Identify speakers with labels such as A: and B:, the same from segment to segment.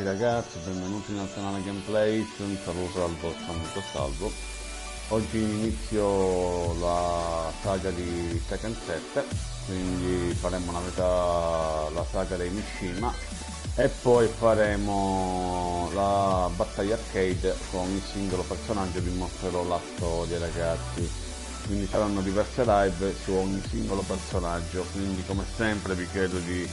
A: tutti ragazzi, benvenuti nel canale Gameplay, un saluto dal vostro amico Salvo. Oggi inizio la saga di Tekken 7, quindi faremo la saga dei Mishima e poi faremo la battaglia arcade con il singolo personaggio. Vi mostrerò la storia ragazzi, quindi saranno diverse live su ogni singolo personaggio, quindi come sempre vi chiedo di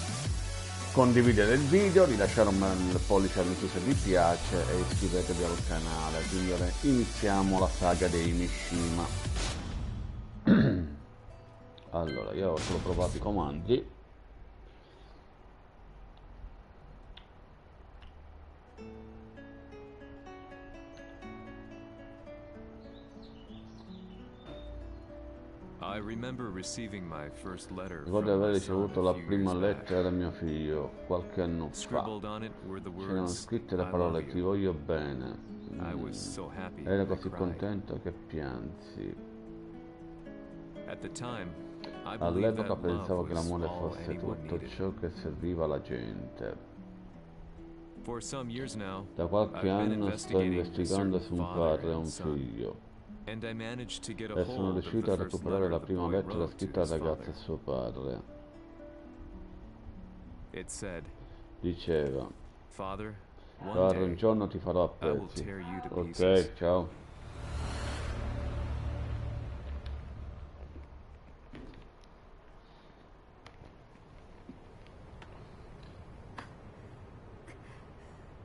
A: condividere il video, di lasciare un bel pollice all'incluso se vi piace e iscrivetevi al canale. Quindi ora iniziamo la saga dei Mishima. Allora, io ho solo provato i comandi. Ricordo di aver ricevuto la prima lettera da mio figlio qualche anno fa. C'erano scritte le parole "ti voglio bene". Ero così contento che piansi. All'epoca pensavo che l'amore fosse tutto ciò che serviva alla gente. Da qualche anno sto investigando su un padre e un figlio. E sono riuscito a recuperare la prima lettera scritta al ragazzo e suo padre. Diceva: "Padre, un giorno ti farò a pezzi". Ok, ciao.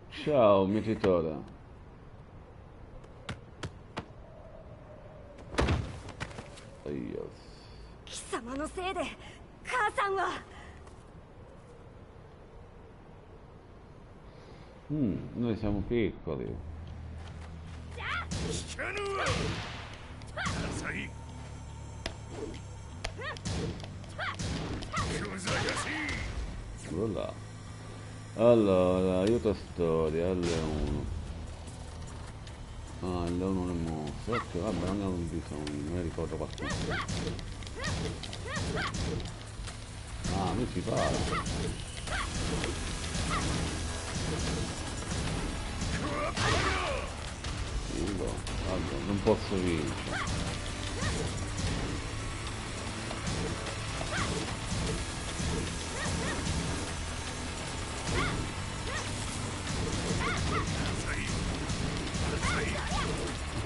A: Ciao, mietitore.
B: 貴様のせいで母さんは。
A: Noi siamo piccoli. Allora, aiuto storia, L1. Ah, il leone non è morto. Ok, vabbè, non ne ho bisogno, me ne ricordo qualcosa. Ah, mi si pare. Vabbè, non posso vincere.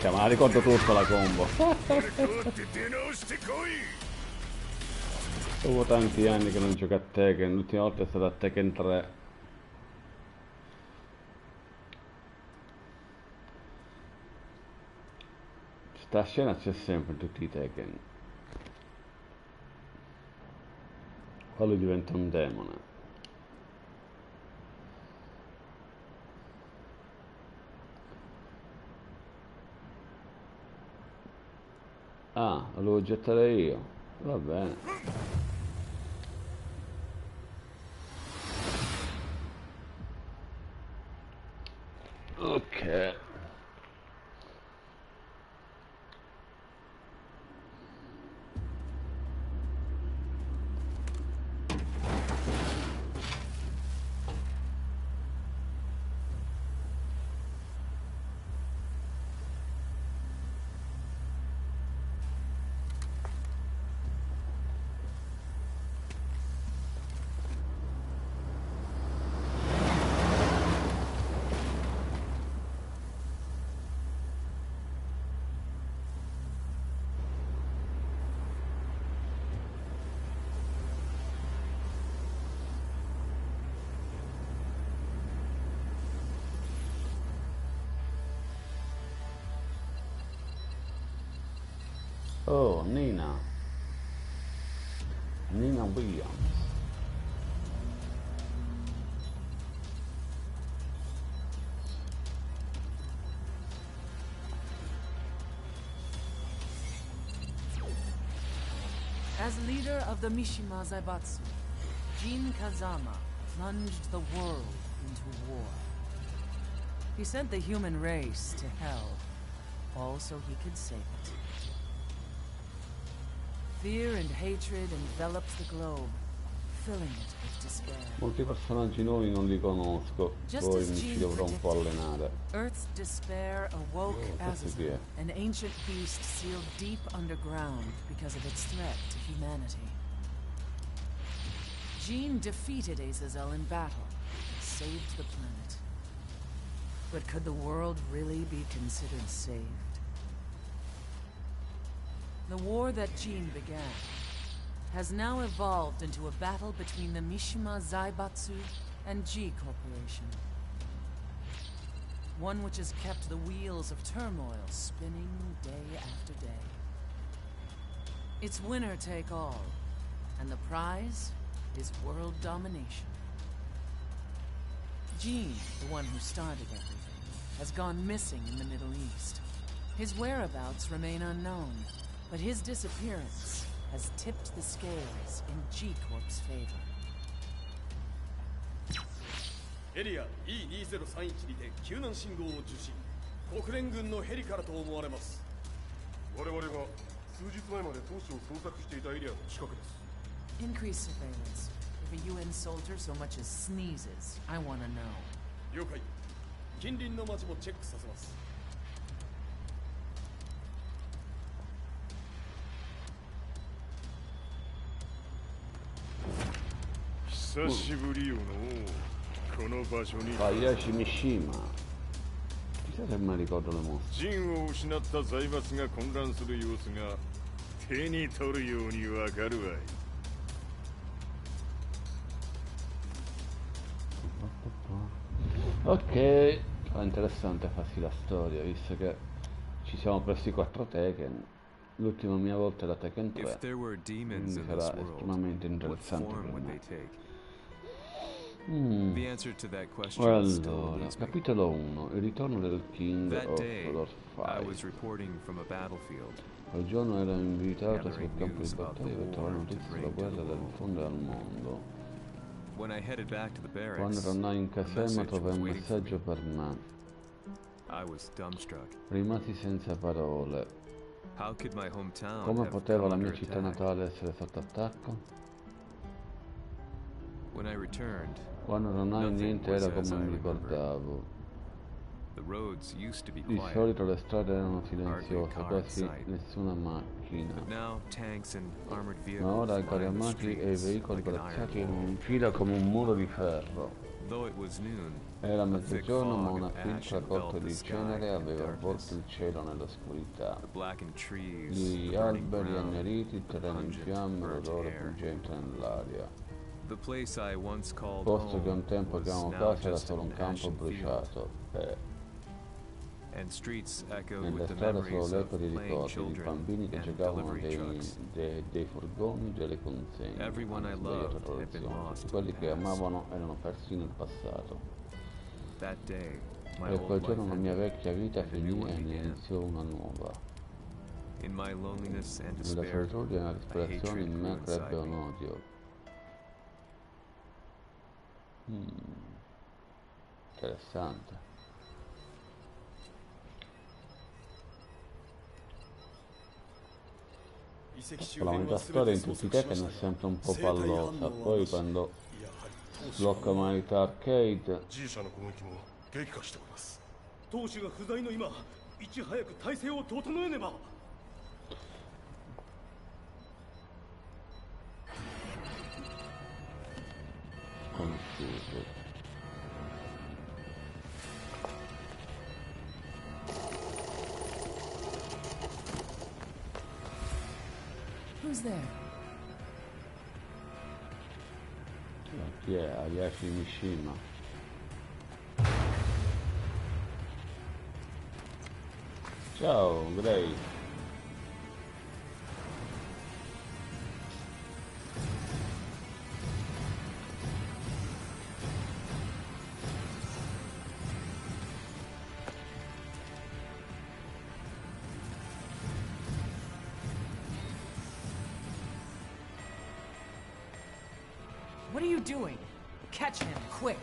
A: Ma la ricordo tutto la combo. Dopo tanti anni che non gioco a Tekken, l'ultima volta è stata a Tekken 3. Sta scena c'è sempre in tutti i Tekken. Quello diventa un demone. Ah, lo devo gettare io. Va bene. Ok. Oh, Nina Williams.
C: As leader of the Mishima Zaibatsu, Jin Kazama plunged the world into war. He sent the human race to hell, all so he could save it. Fear and hatred enveloped the globe, filling it with despair.
A: Molti personaggi nuovi non li conosco,
C: Just
A: poi
C: as
A: mi ci
C: Jean
A: dovrò un po'
C: predicted,
A: allenare.
C: Earth's despair awoke
A: questo chi è?
C: Azazel, an ancient beast sealed deep underground because of its threat to humanity. Jean defeated Azazel in battle and saved the planet. But could the world really be considered saved? The war that Jean began has now evolved into a battle between the Mishima Zaibatsu and G Corporation. One which has kept the wheels of turmoil spinning day after day. It's winner take all, and the prize is world domination. Jean, the one who started everything, has gone missing in the Middle East. His whereabouts remain unknown, but his disappearance has tipped the scales in G-Corp's favor.
D: エリア E2031 にて救難信号を受信。国連軍のヘリからと思われます。我々が数日前まで当初を捜索していたエリアの近くです。
C: Increase surveillance. If a UN soldier so much as sneezes, I want to know.
D: 了解。近隣の町もチェックさせます。
E: 久しぶりよのこの場所に
A: Pagliacci Mishima. Chissà se mi ricordo le mosse.
E: 陣を失った財閥が混乱する様子が手に取るようにわかるわい。
A: Ok, è interessante farsi la storia, visto che ci siamo presi 4 Tekken. L'ultima mia volta era Tekken 3,
F: If there were demons
A: quindi
F: in
A: sarà
F: this world,
A: estremamente
F: what
A: interessante
F: form
A: per
F: would
A: me.
F: they take? The answer to that question still
A: Allora,
F: eludes me.
A: capitolo 1, il ritorno del King
F: That
A: of
F: day,
A: Lord
F: I was
A: 5.
F: reporting from a battlefield.
A: Quel giorno ero invitato sul
F: Gathering
A: campo di
F: news about
A: battaglia
F: the
A: per trovare
F: war to
A: notizie sulla
F: bring to
A: guerra
F: the
A: da
F: world.
A: diffondere al mondo.
F: When I headed back to the
A: Quando
F: barracks,
A: tornai in
F: a
A: caserma
F: message
A: trovai
F: was
A: un
F: waiting for
A: messaggio
F: me.
A: per me.
F: I was dumbstruck.
A: Rimasi senza parole.
F: How could my hometown
A: Come
F: have
A: poteva
F: come
A: la
F: under
A: mia città
F: attack?
A: natale essere sotto attacco?
F: When I returned,
A: Quando tornai
F: nothing
A: niente
F: was
A: era
F: as
A: come
F: I
A: mi
F: remembered.
A: ricordavo.
F: The roads used to be
A: Di
F: quiet,
A: solito le strade erano
F: hardly
A: silenziose,
F: car in
A: quasi
F: sight.
A: nessuna macchina.
F: But now tanks and armored
A: Ma ora
F: vehicles
A: i carri
F: line the
A: armati e i
F: streets
A: veicoli
F: like an iron
A: corazzati erano
F: wall.
A: in fila come un muro di ferro.
F: Though it was noon,
A: Era
F: a thick
A: mezzogiorno, ma
F: fog
A: una
F: of ash
A: filtra corta
F: enveloped the
A: di
F: sky
A: cenere
F: in
A: aveva avvolto
F: darkness.
A: il cielo nell'oscurità.
F: The blackened trees,
A: Gli
F: the burning
A: alberi
F: ground,
A: anneriti, il
F: the
A: terreno in
F: pungent,
A: fiamme,
F: burnt
A: l'odore
F: air.
A: pungente nell'aria.
F: The place I once called
A: Posto che un
F: home
A: tempo
F: was
A: chiamavo
F: now
A: casa era
F: just
A: solo un
F: an
A: campo
F: ashen field,
A: bruciato.
F: and streets echoed
A: Nelle
F: with the
A: strade
F: memories
A: solo
F: of
A: l'eco di
F: playing
A: ricordi di
F: children
A: bambini che
F: and
A: giocavano
F: delivery trucks.
A: dei furgoni, delle consegne.
F: Everyone I
A: hanno
F: loved
A: svegliato
F: had been
A: tradizioni.
F: lost
A: Tutti quelli
F: in the
A: che
F: past.
A: amavano erano persi nel passato.
F: That day, my
A: E
F: old
A: quel giorno
F: life
A: la mia
F: ended,
A: vecchia vita
F: and a new
A: finì
F: one
A: e ne
F: began.
A: iniziò una nuova.
F: In my loneliness and
A: Nella
F: despair,
A: solitudine e nella
F: a
A: disperazione
F: hatred
A: in
F: grew
A: me crebbe
F: inside
A: un
F: me.
A: odio. Interessante. La metà storia in tutti i Tekken è sempre un po' pallosa, poi quando sblocca modalità arcade
D: G 社の攻撃も激化しております。当主が不在の今、いち早く体制を整えねば。
A: sconosciuto.
C: Who's there?
A: Chi è? Ayashi Mishima. Ciao, Gray.
C: What are you doing? Catch him, quick!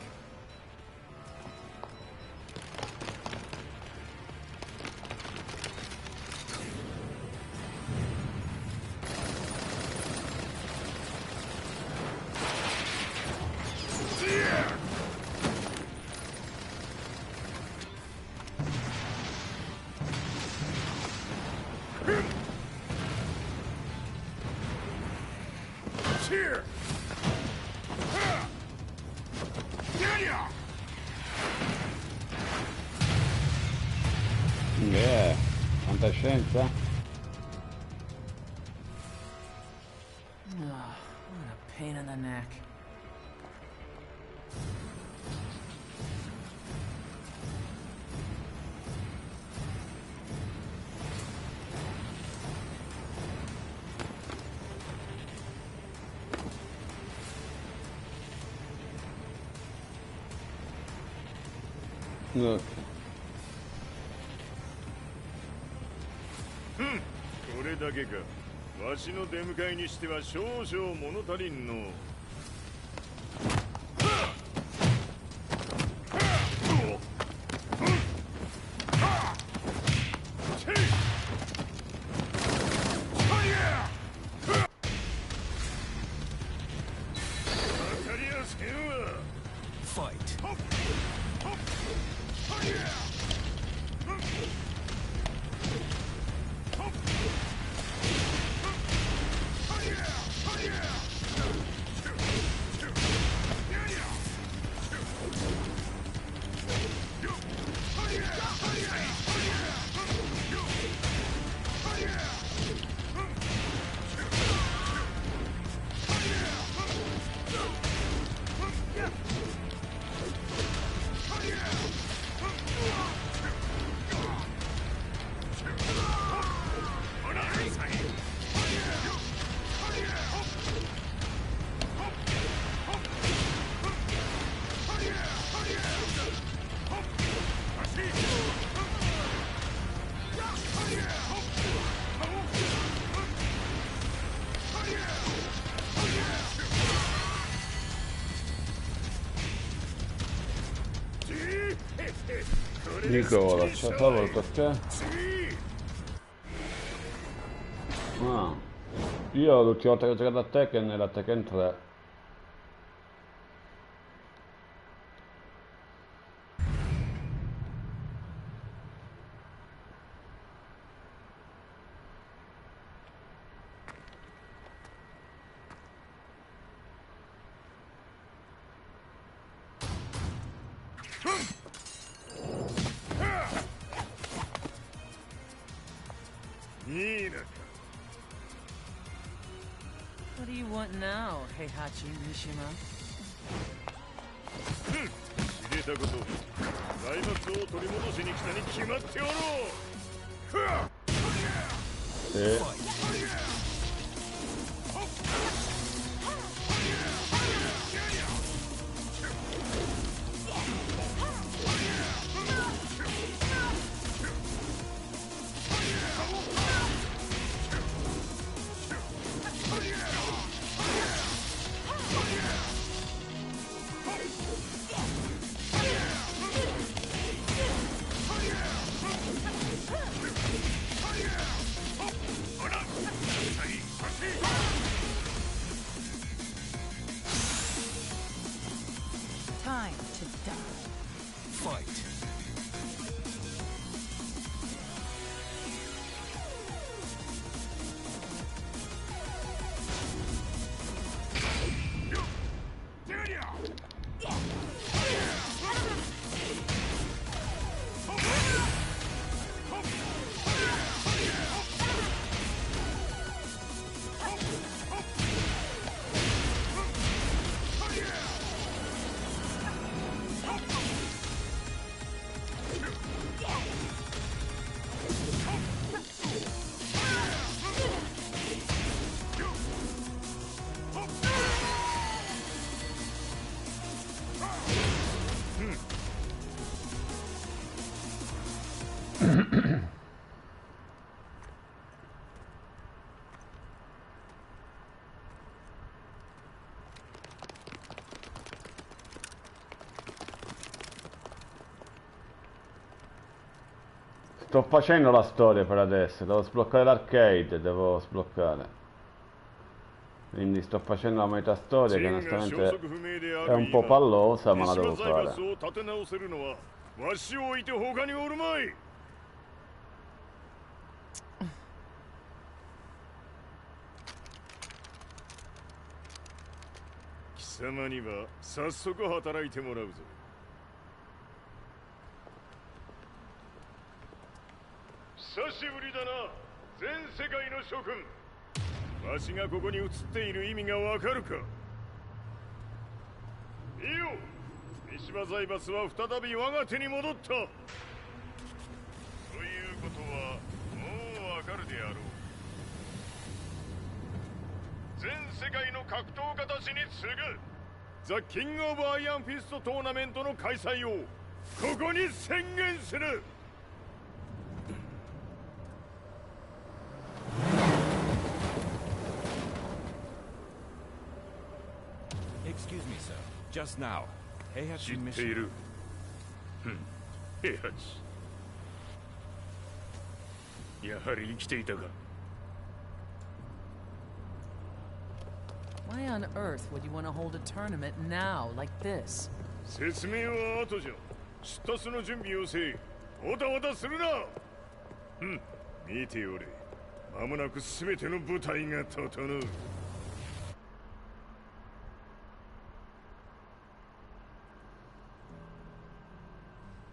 A: Fantascienza?
C: What a pain in the neck.
A: Look.
E: これだけか。わしの出迎えにしては少々物足りんの。
A: Dico, lasciatelo perché? Ah, io l'ultima volta che ho giocato a Tekken era Tekken 3.
C: What do you want now, Heihachi Mishima?
E: 知れたこと。財閥を取り戻しに来たに決まっておろう。
C: Time to die. Fight.
A: Sto facendo la storia per adesso, devo sbloccare l'arcade, devo sbloccare. Quindi sto facendo la metà storia che onestamente è un po' pallosa, ma la devo fare.
E: 貴様には早速働いてもらうぞ。久しぶりだな、全世界の諸君。わしがここに映っている意味がわかるか。いいよ、三島財閥は再び我が手に戻った。ということはもうわかるであろう。全世界の格闘家たちに次ぐザ・キング・オブ・アイアンフィストトーナメントの開催をここに宣言する。
F: Excuse me, sir. Just now, Heihachi
E: 知ってい
F: mission.
E: る。平八。やはり生きていたか。
C: Why on earth would you want to hold a tournament now, like this?
E: 説明は後じゃ。出立の準備をせい。おたおたするな。見ておれ。間もなく全ての部隊が整う。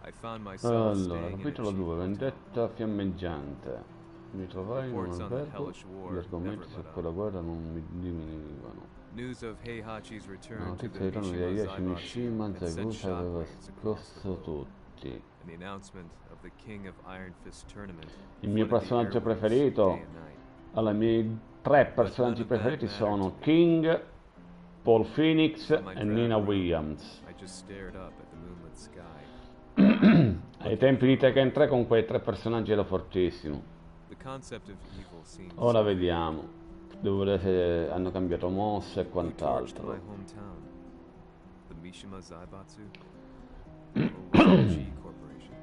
F: I found myself
A: Allora,
F: staying in a
A: capitolo 2,
F: cheap
A: vendetta fiammeggiante. Mi trovai in un
F: Reports on the
A: albergo,
F: hellish war
A: gli argomenti
F: never
A: su
F: let up.
A: quella guerra non mi diminuivano.
F: News of Heihachi's
A: La
F: return to
A: notizia
F: the
A: del ritorno di Heihachi
F: Mishima
A: Mishima
F: had sent
A: Zaibusa aveva
F: shockwaves across the
A: scosso
F: globe,
A: tutti.
F: and the announcement of the King of Iron Fist tournament
A: Il mio
F: flooded the
A: personaggio
F: airwaves
A: preferito,
F: day and night.
A: allora i miei tre personaggi preferiti sono King, Paul Phoenix
F: On my
A: e
F: drive
A: Nina
F: around,
A: Williams.
F: I just stared up at the moonlit sky.
A: Ai tempi di Tekken 3 con quei tre personaggi era fortissimo.
F: The concept of evil seems
A: Ora vediamo. Devo vedere se hanno cambiato mosse e
F: Who torched
A: quant'altro.
F: my hometown? The Mishima Zaibatsu? Or was it the G Corporation?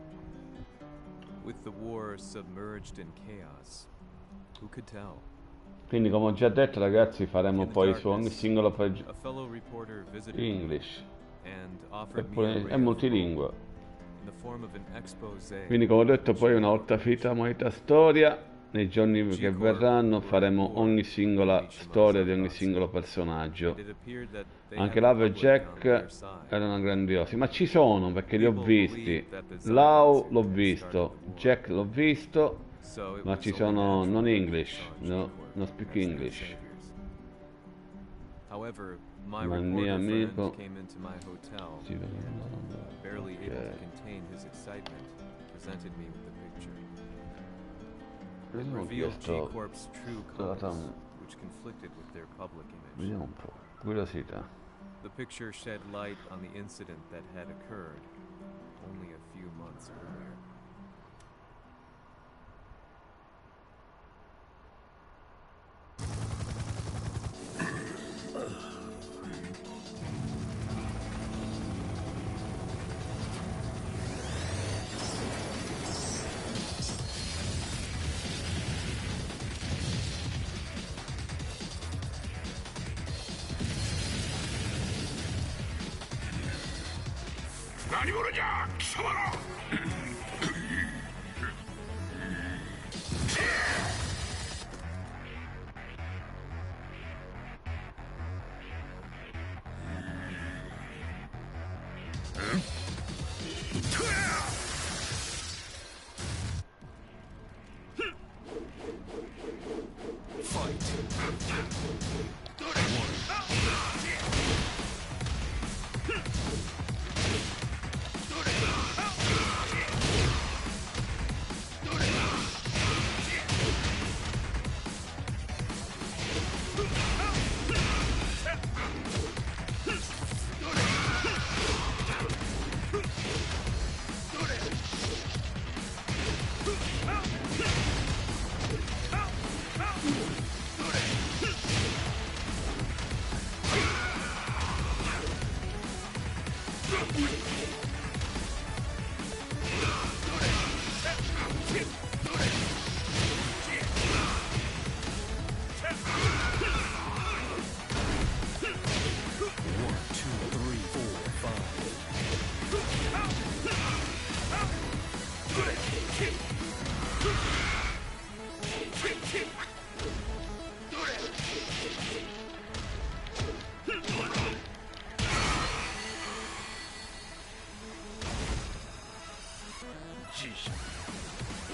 F: With the war submerged in chaos, who could tell?
A: Quindi come ho già detto ragazzi faremo
F: In the
A: poi su ogni
F: darkness,
A: singolo
F: a fellow reporter visited me
A: English.
F: and
A: E
F: offered me a
A: poi
F: ray
A: è
F: of
A: multilingua.
F: hope in the form of an exposé.
A: Quindi come ho detto poi una volta finita la moneta storia, nei giorni che verranno faremo ogni singola storia di ogni singolo personaggio.
F: It appeared that they
A: Anche
F: had the
A: Love e
F: public on
A: Jack
F: their side.
A: erano grandiosi, ma ci sono perché li ho visti. Lau l'ho visto, Jack l'ho visto,
F: So it
A: ma
F: was
A: ci
F: only
A: sono
F: natural
A: non
F: that
A: English,
F: Sean
A: no,
F: G-Corp
A: non speak
F: as their
A: English.
F: saviors. However, my
A: Ma il mio
F: reporter
A: amico
F: friend came into my hotel
A: si vede,
F: and, barely able
A: ok.
F: to contain his excitement, presented me with the picture. It
A: Vediamo
F: revealed
A: questo.
F: G-Corp's true colors, which conflicted with their public image.
A: Vediamo un po', curiosità.
F: The picture shed light on the incident that had occurred only a few months earlier.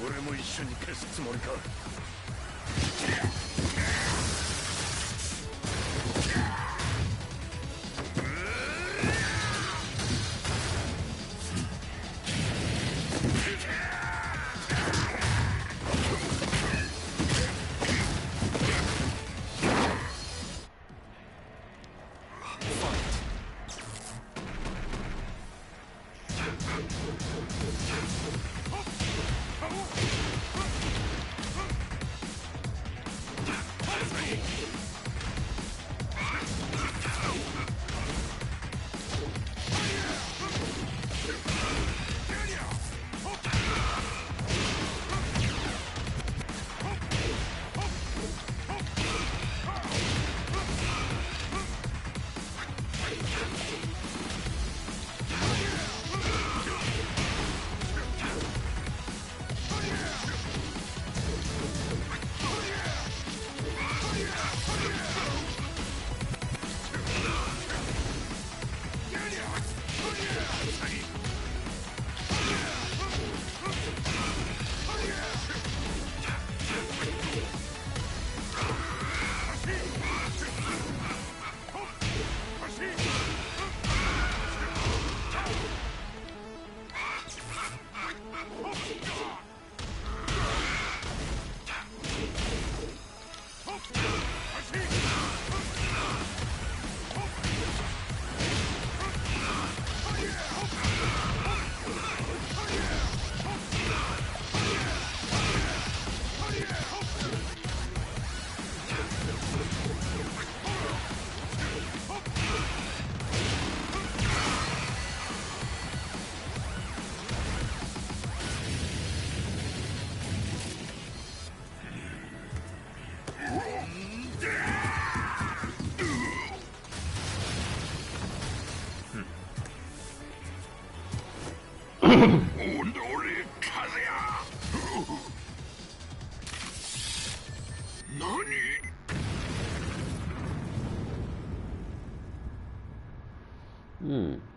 D: 俺も一緒に消すつもりか。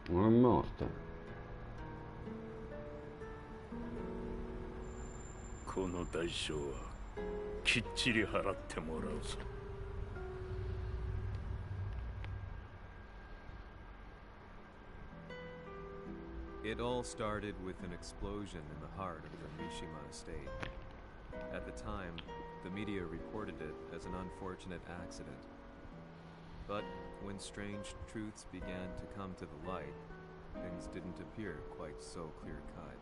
A: Non è morto.
D: この代償はきっちり払ってもらうぞ。
F: It all started with an explosion in the heart of the Mishima estate. At the time, the media reported it as an unfortunate accident. But when strange truths began to come to the light, things didn't appear quite so clear-cut.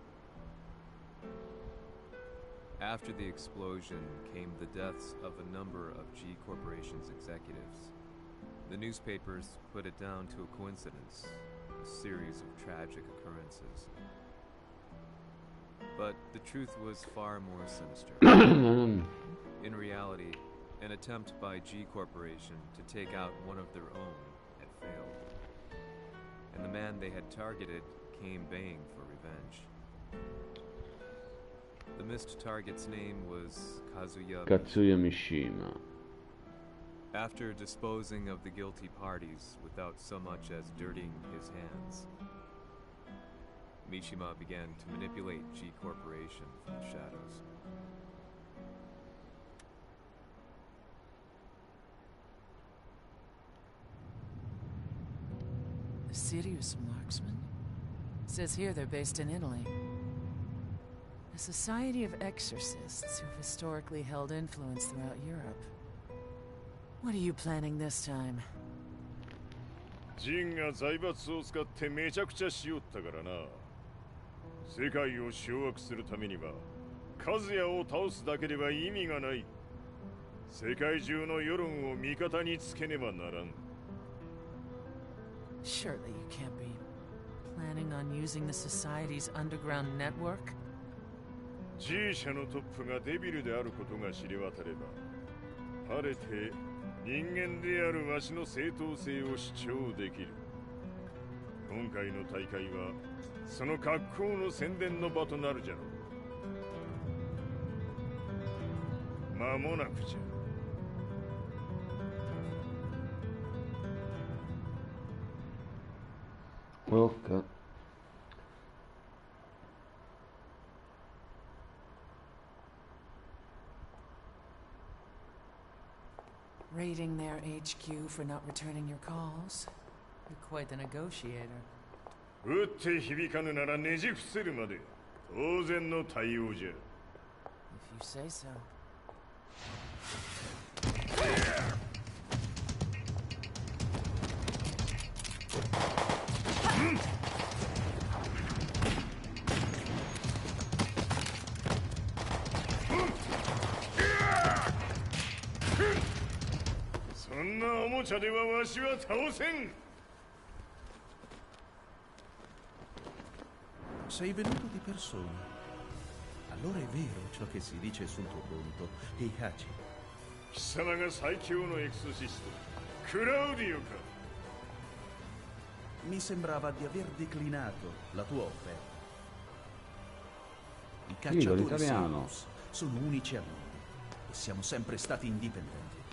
F: After the explosion came the deaths of a number of G Corporation's executives. The newspapers put it down to a coincidence, a series of tragic occurrences. But the truth was far more sinister. In reality, an attempt by G Corporation to take out one of their own had failed. And the man they had targeted came baying for revenge. The missed target's name was
A: Katsuya Mishima.
F: After disposing of the guilty parties without so much as dirtying his hands, Mishima began to manipulate G Corporation from the shadows.
C: A serious marksman? Says here they're based in Italy. A society of exorcists who've historically held influence throughout Europe. What are you planning this time?
E: ジンが財閥を使ってめちゃくちゃしよったからな。世界を掌握するためには数也を倒すだけでは意味がない。世界中の世論を味方につけねばならん。
C: Surely you can't be planning on using the society's underground network?
E: G 社のトップがデビルであることが知れ渡れば、晴れて人間であるわしの正当性を主張できる。今回の大会はその格好の宣伝の場となるじゃろう。間もなくじゃ。
A: Ok.
C: Raiding their HQ for not returning your calls. You're quite the negotiator.
E: 打って響かぬならねじ伏せるまで当然の対応じゃ。
C: If you say so.
E: そんなおもちゃではわしは倒せん。
G: Sei venuto di persona. Allora è vero ciò che si dice sul tuo conto, Heihachi.
E: 貴様が最強のエクソシスト、クラウディオか。
G: Mi sembrava di aver declinato la tua offerta. I cacciatori
A: l'italiano.
G: Sirius sono unici al mondo e siamo sempre stati indipendenti.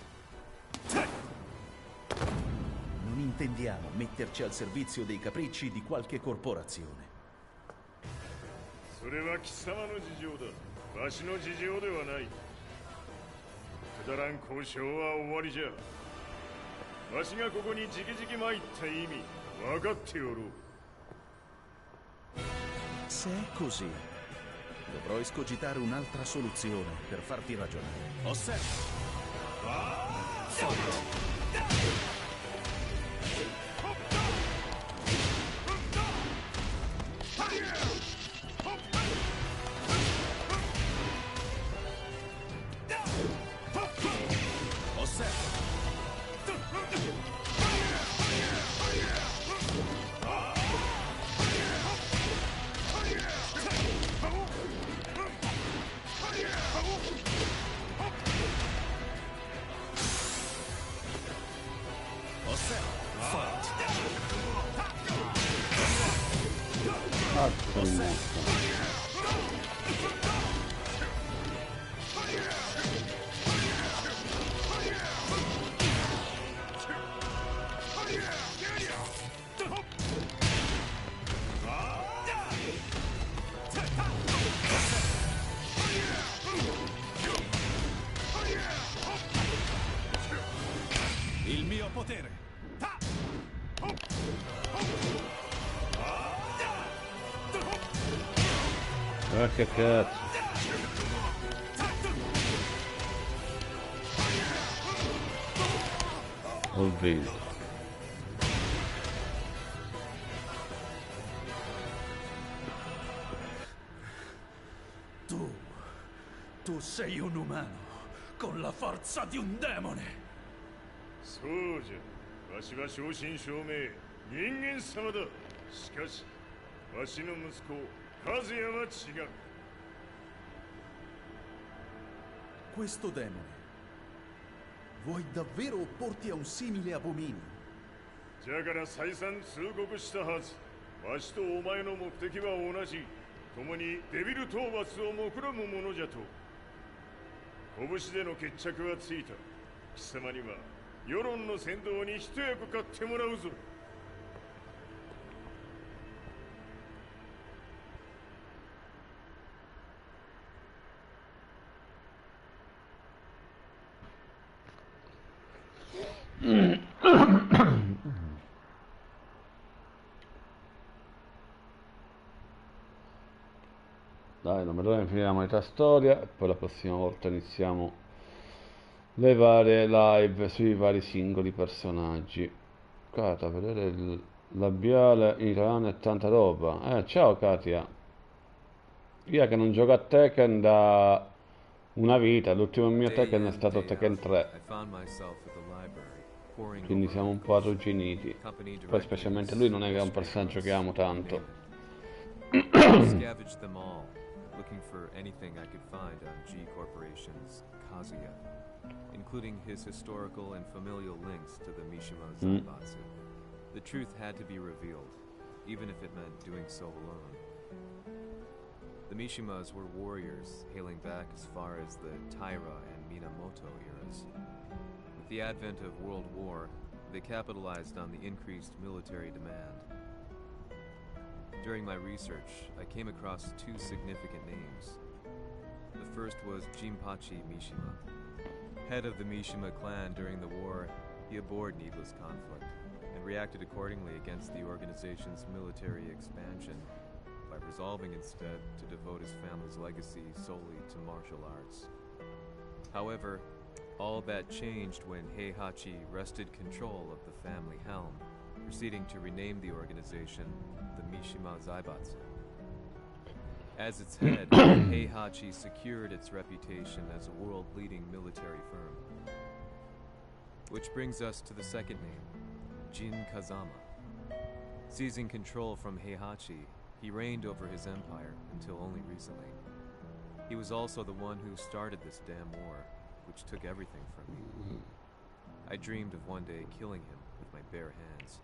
G: Non intendiamo metterci al servizio dei capricci di qualche corporazione.
E: それは貴様の事情だ。わしの事情ではない。くだらん交渉は終わりじゃ。わしがここに直々参った意味分かっておろう。
G: Se è così, dovrò escogitare un'altra soluzione per farti ragionare. Osserva! Il mio potere.
A: Che cazzo. Ho visto.
G: Tu sei un umano con la forza di un demone.
E: そうじゃ。わしは正真正銘人間様だ。しかしわしの息子和也は違う。
G: Questo demone. Vuoi davvero opporti a un simile abominio?
E: じゃから再三通告したはず。わしとお前の目的は同じ。共にデビル討伐を目論むものじゃと。拳での決着はついた。貴様には世論の先導に一役買ってもらうぞ。
A: Dai, non vedo di finire la metà storia e poi la prossima volta iniziamo le varie live sui vari singoli personaggi. Cata, vedere il labiale in italiano e tanta roba. Ciao Katia. Io che non gioco a Tekken da una vita, l'ultimo mio Tekken è stato Tekken 3. Quindi siamo un po' arrugginiti. Poi specialmente lui non è che è un personaggio che amo tanto.
F: Scavenged them all, looking for anything I could find on G Corporation's Kazuya, including his historical and familial links to the Mishima Zaibatsu. The truth had to be revealed, even if it meant doing so alone. The Mishimas were warriors hailing back as far as the Taira and Minamoto eras. With the advent of World War, they capitalized on the increased military demand. During my research, I came across two significant names. The first was Jinpachi Mishima, Head of the Mishima clan during the war, he abhorred needless conflict and reacted accordingly against the organization's military expansion by resolving instead to devote his family's legacy solely to martial arts. However, all that changed when Heihachi wrested control of the family helm, proceeding to rename the organization the Mishima Zaibatsu. As its head, Heihachi secured its reputation as a world-leading military firm. Which brings us to the second name, Jin Kazama. Seizing control from Heihachi, he reigned over his empire until only recently. He was also the one who started this damn war, which took everything from me. I dreamed of one day killing him with my bare hands.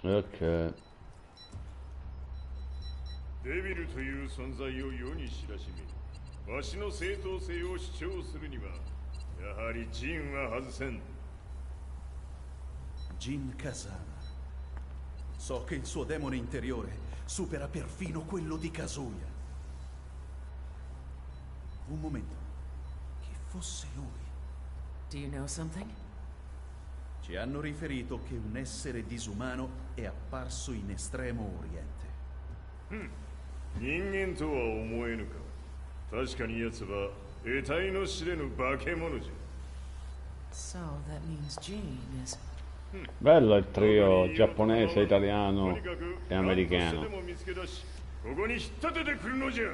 A: Okay.
E: デビルという存在を世に知らしめ、わしの正当性を主張するには、やはりジンは外せん。
G: Jin Kazama. So che il suo demone interiore supera perfino quello di Kazuya. Un momento. Chi fosse lui?
C: Do you know something?
G: Ci hanno riferito che un essere disumano è apparso in Estremo Oriente.
E: 人間とは思えぬか。確かに奴は得体の知れぬ化け物じゃ。
C: So that means Jean is...
A: Bello il trio giapponese, italiano e americano.
E: ここに引っ立ててくるのじゃ。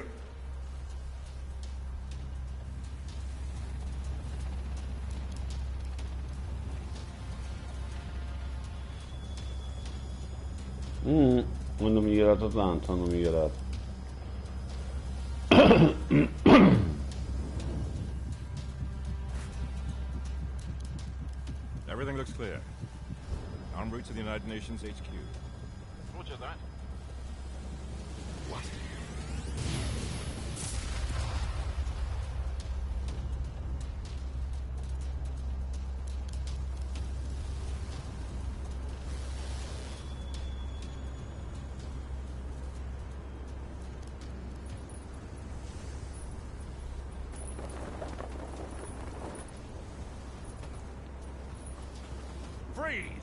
A: Hanno migliorato tanto, hanno migliorato.
H: Everything looks clear. En route to the United Nations HQ.
D: Roger that.
H: What?
D: Freeze!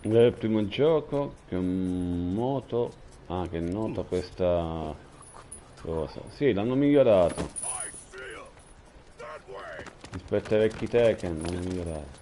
A: È il primo gioco che un moto... Ah, che nota questa cosa. Sì, l'hanno migliorato. Rispetto ai vecchi Tekken l'hanno migliorato.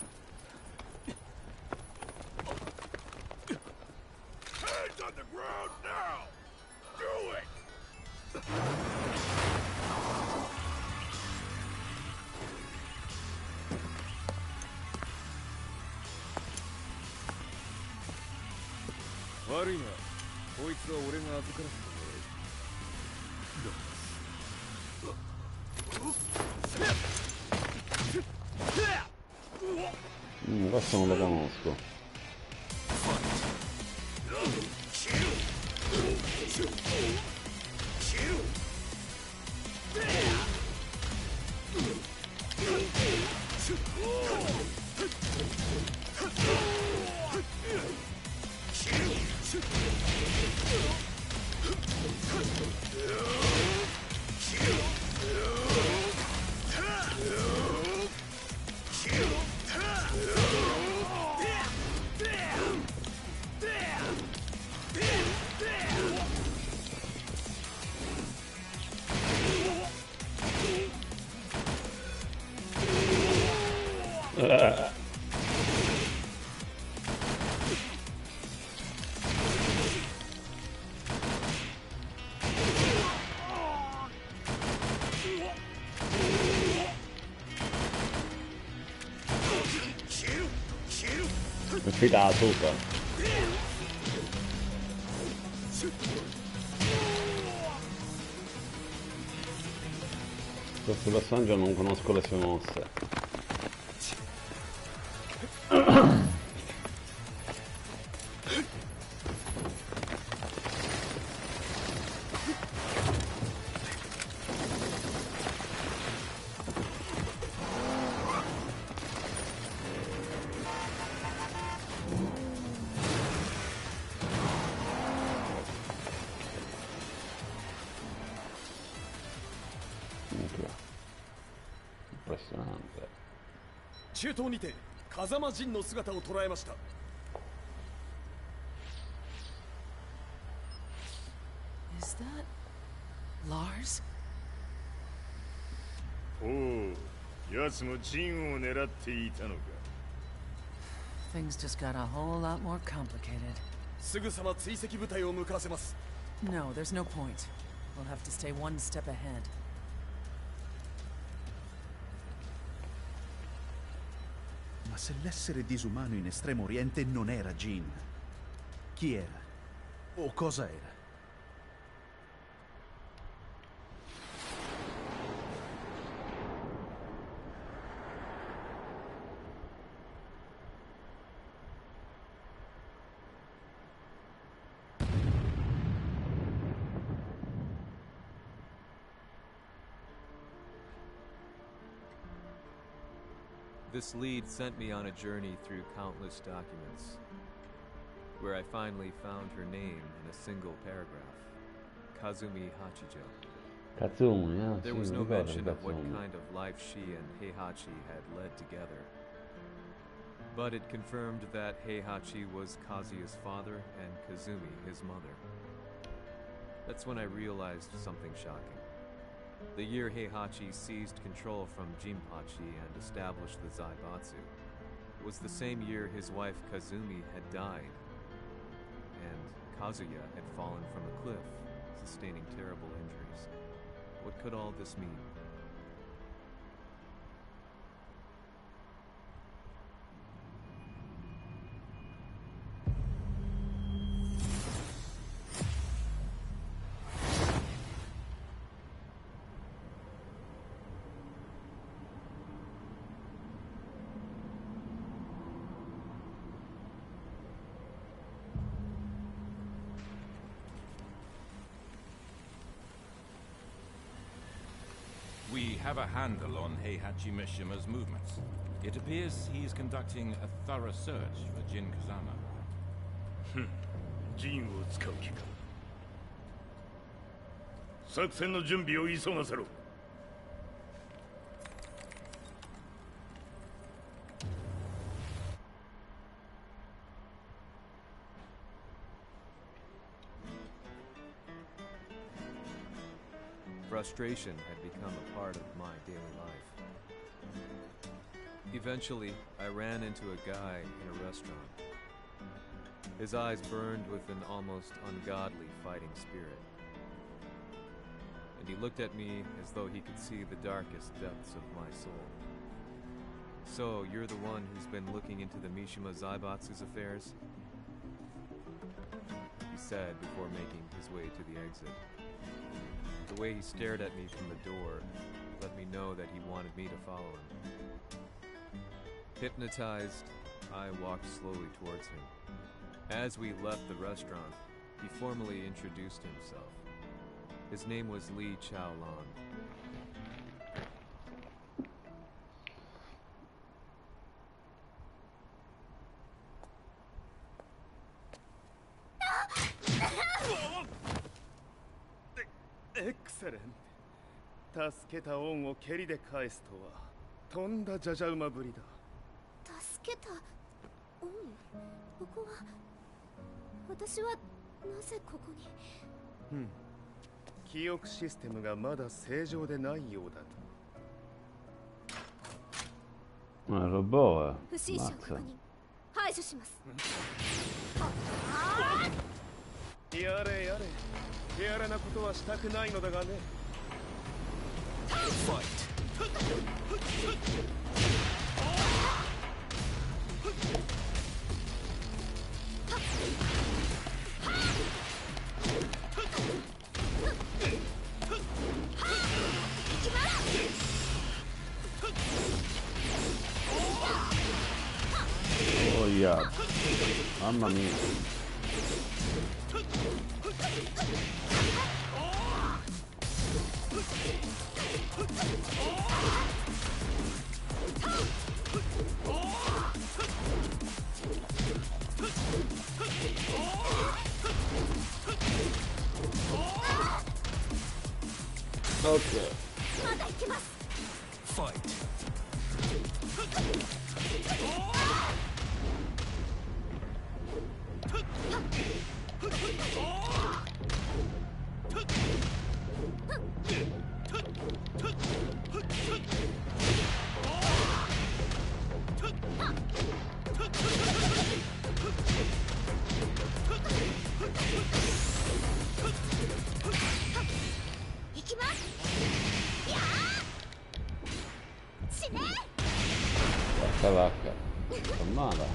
A: Questo non lo conosco. Fidato super. Questo personaggio non conosco le sue mosse. Impressionante.
D: 中東にて風間陣の姿を捉えました。
C: Is that Lars?
E: おお、奴も陣を狙っていたのか。
C: Things just got a whole lot more complicated.
D: すぐさま追跡部隊を向かわせます。
C: No, there's no point. We'll have to stay one step ahead.
G: Ma se l'essere disumano in Estremo Oriente non era Jin, chi era? O cosa era?
F: This lead sent me on a journey through countless documents, where I finally found her name in a single paragraph. Kazumi Hachijo.
A: Katsumi, yeah.
F: There was no mention of what kind of life she and Heihachi had led together. But it confirmed that Heihachi was Kazuya's father and Kazumi his mother. That's when I realized something shocking. The year Heihachi seized control from Jinpachi and established the Zaibatsu was the same year his wife Kazumi had died, and Kazuya had fallen from a cliff, sustaining terrible injuries. What could all this mean?
H: We have a handle on Heihachi Mishima's movements. It appears he's conducting a thorough search for Jin Kazama.
E: 陣を使う気か。作戦の準備を急がせろ。
F: Frustration had become a part of my daily life. Eventually, I ran into a guy in a restaurant. His eyes burned with an almost ungodly fighting spirit. And he looked at me as though he could see the darkest depths of my soul. So, you're the one who's been looking into the Mishima Zaibatsu's affairs? He said before making his way to the exit. The way he stared at me from the door let me know that he wanted me to follow him. Hypnotized, I walked slowly towards him. As we left the restaurant, he formally introduced himself. His name was Li Chaolan.
D: Excellent. 助けた恩を蹴りで返すとはとんだじゃじゃ馬ぶりだ。
B: 助けた恩。ここは私はなぜここに。
D: 記憶システムがまだ正常でないようだ。
A: robot.
B: 不審者を確認。排除します。
D: やれやれ。手荒なことはしたくないのだがね。
A: sbagliato. Mamma mia. Ok.
I: Fight.
A: Porca vacca. Fermata.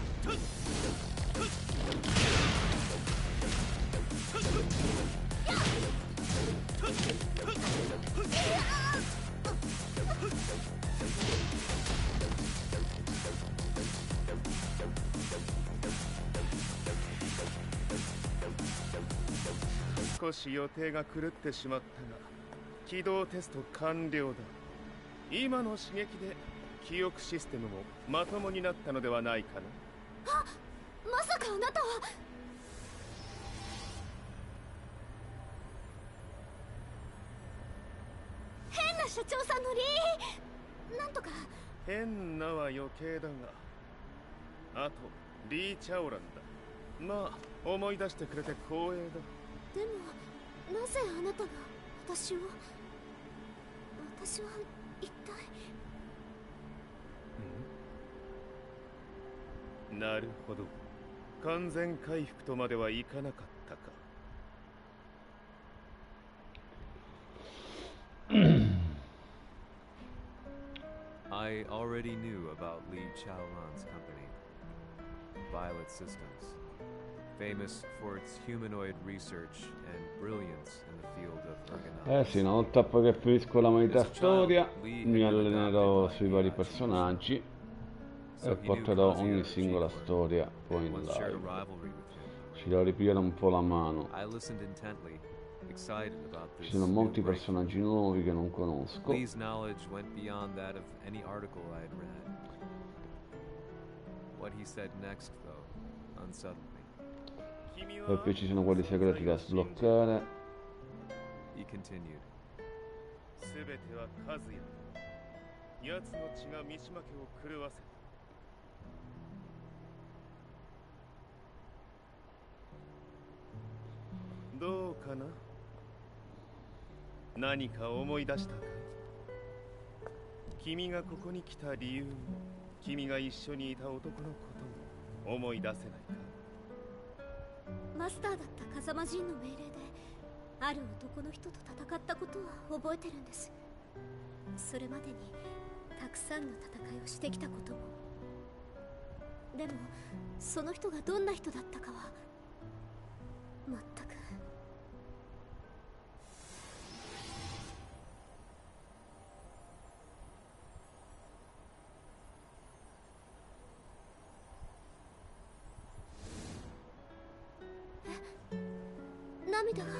J: 少し予定が狂ってしまったが、起動テスト完了だ。今の刺激で記憶システムもまともになったのではないかな。
B: あ、まさかあなたは。変な社長さんのなんとか。
J: 変なは余計だが、あとリー・チャオランだ。まあ思い出してくれて光栄だ。
B: でもなぜあなたが私は一体。
J: なるほど。完全回復とまではいかなかったか。
F: I already knew about Li Chaolan's company, Violet Systems, famous for its humanoid research and brilliance in the field of ergonomics.
A: Sì, una volta poi che finisco la metà storia mi allenerò sui vari personaggi e porterò ogni singola storia poi in live. Ci devo ripigliare un po' la mano. Ci sono molti personaggi nuovi che non conosco.
F: Lee's knowledge went beyond that of any article I had read. What he said next, though, unsettled me.
A: E poi ci sono quelli segreti da sbloccare.
F: He continued.
J: 全てはカズヤ。奴の血が三島家を狂わせた。どうかな？何か思い出したか？君がここに来た理由も、君が一緒にいた男のことも思い出せないか？
B: マスターだった風間陣の命令である男の人と戦ったことは覚えてるんです。それまでにたくさんの戦いをしてきたことも。でもその人がどんな人だったかは全く。涙が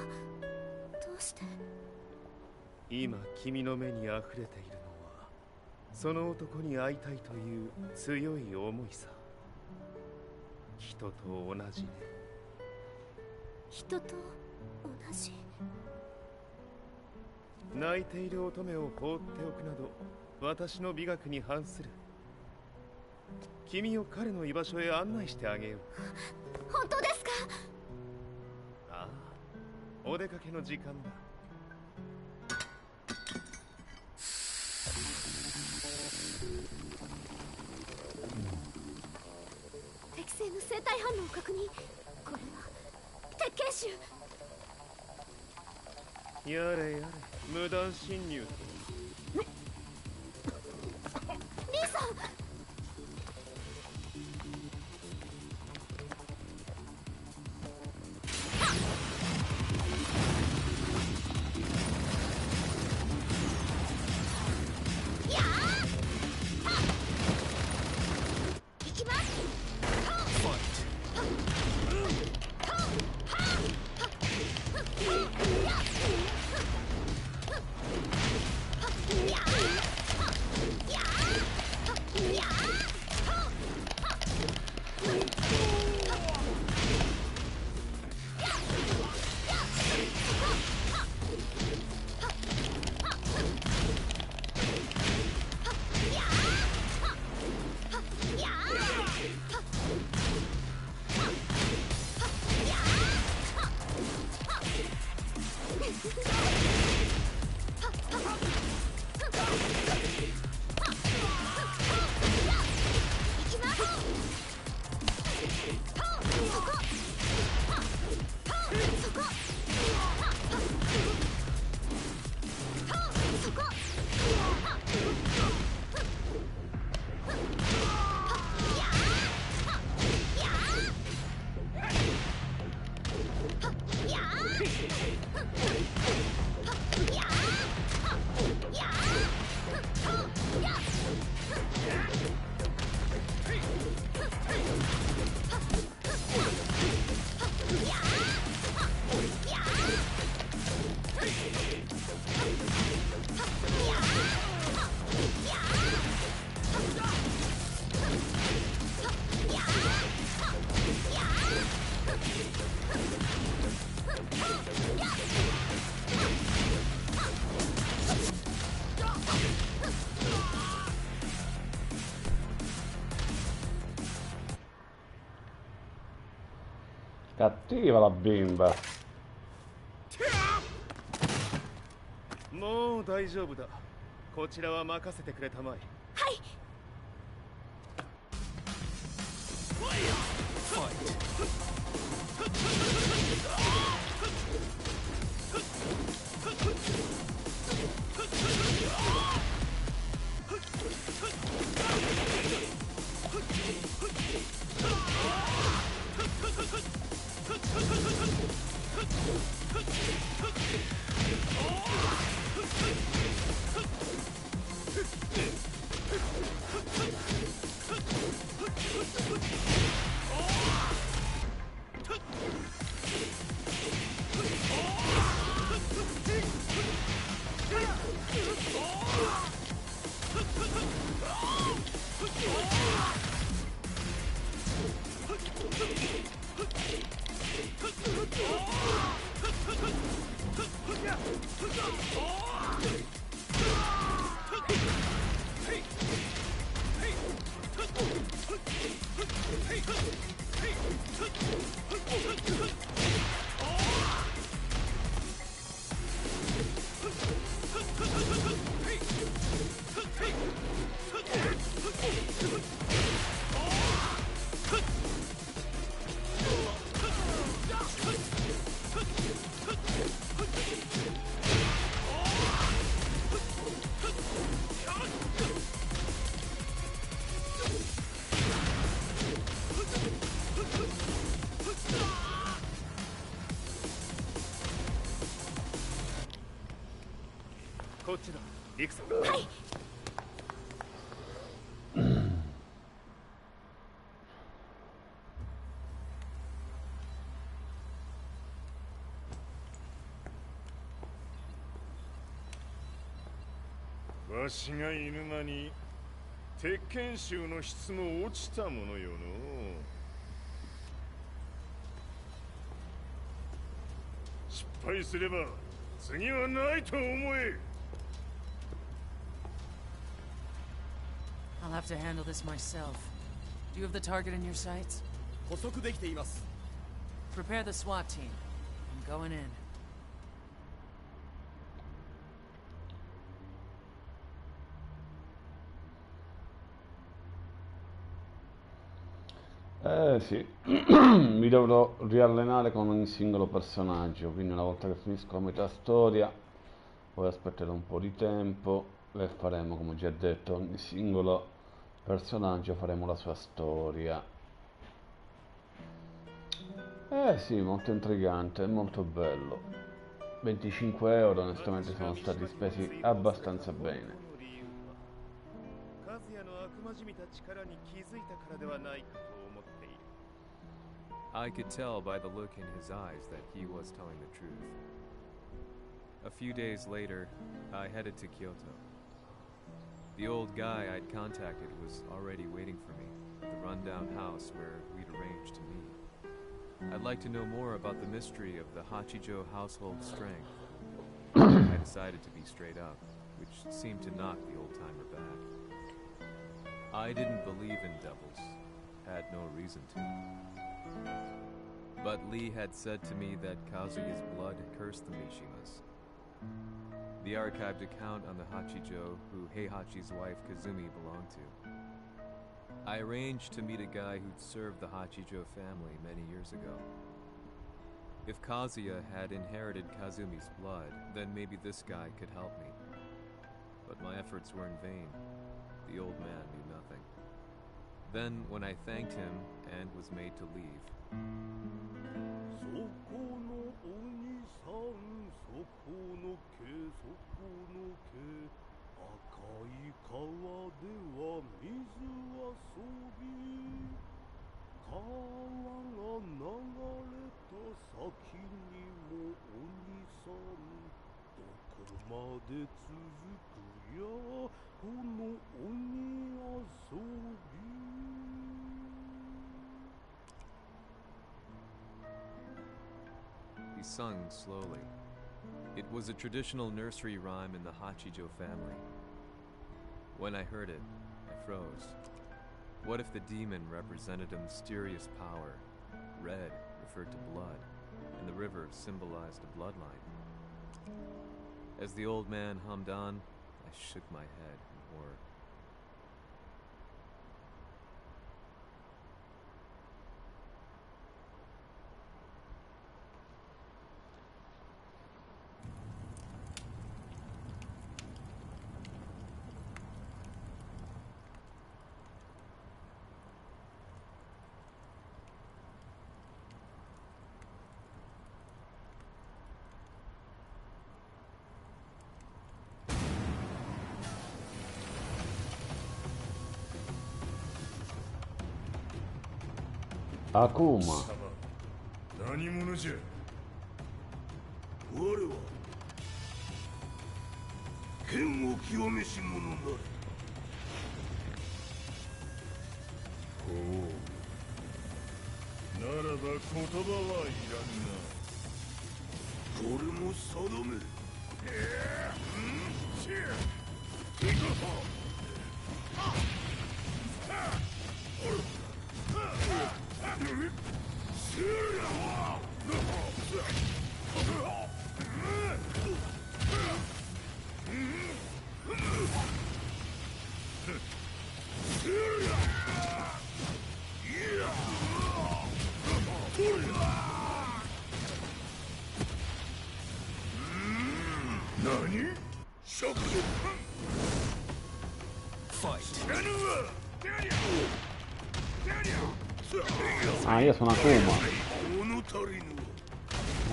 B: どうして？
J: 今君の目に溢れているのはその男に会いたいという強い思いさ。人と同じね。
B: 人と同じ。
J: 泣いている乙女を放っておくなど私の美学に反する。君を彼の居場所へ案内してあげよう。
B: 本当ですか？
J: ああ、お出かけの時間だ。
B: 適正の生体反応を確認。これは鉄拳臭。
J: やれやれ、無断侵入だ。
B: リーさん。
A: Cattiva la bimba.
J: もう大丈夫だ。こちらは任せてくれたまえ。
B: はい。
J: こっちだ、リクさん。はい。
E: わしが犬間に鉄拳衆の質も落ちたものよの。失敗すれば次はないと思え。
C: I'll have to handle this myself. Do you have the target in your sights?
D: 捕捉できています。
C: Prepare the SWAT team. I'm going in.
A: Sì, mi dovrò riallenare con ogni singolo personaggio, quindi una volta che finisco la metà storia, poi aspetterò un po' di tempo e faremo, come già detto, ogni singolo personaggio faremo la sua storia. Sì, molto intrigante e molto bello. 25 euro onestamente sono stati spesi abbastanza bene.
F: I could tell by the look in his eyes that he was telling the truth. A few days later, I headed to Kyoto. The old guy I'd contacted was already waiting for me at the rundown house where we'd arranged to meet. I'd like to know more about the mystery of the Hachijo household strength. I decided to be straight up, which seemed to knock the old-timer back. I didn't believe in devils, had no reason to. But Lee had said to me that Kazuya's blood cursed the Mishimas. The archived account on the Hachijo who Heihachi's wife Kazumi belonged to. I arranged to meet a guy who'd served the Hachijo family many years ago. If Kazuya had inherited Kazumi's blood, then maybe this guy could help me. But my efforts were in vain. The old man knew nothing. Then, when I thanked him and was made to leave, he sung slowly. It was a traditional nursery rhyme in the Hachijo family. When I heard it, I froze. What if the demon represented a mysterious power, red referred to blood, and the river symbolized a bloodline. As the old man hummed on, I shook my head in horror.
A: Akuma.
E: 何者じゃ。
D: 我は剣を極めし者なれ。
E: ほう。ならば言葉はいらんな。
D: これも定め。何？食力。
A: Ah, io sono Akuma.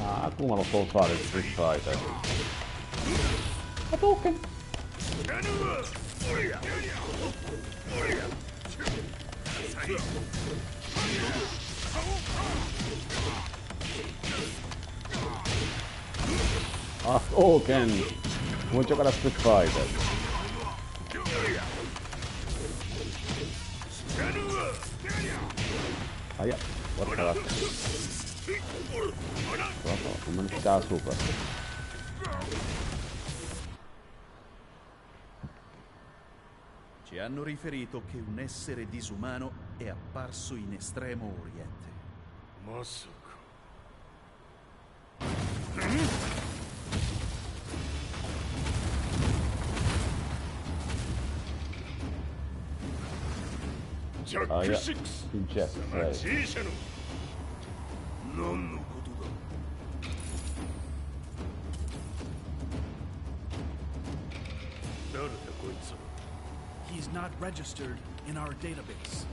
A: Ah, Akuma lo so fare il Street Fighter. Hadouken! Hadouken! Vuoi giocare a Street Fighter? Aia, porca la... Come si sta sopra?
G: Ci hanno riferito che un essere disumano è apparso in Estremo Oriente.
E: Masaka.
A: Ah, yeah. Suggest, right.
D: 何のことだ。誰だこいつは。
I: He's not registered in our database.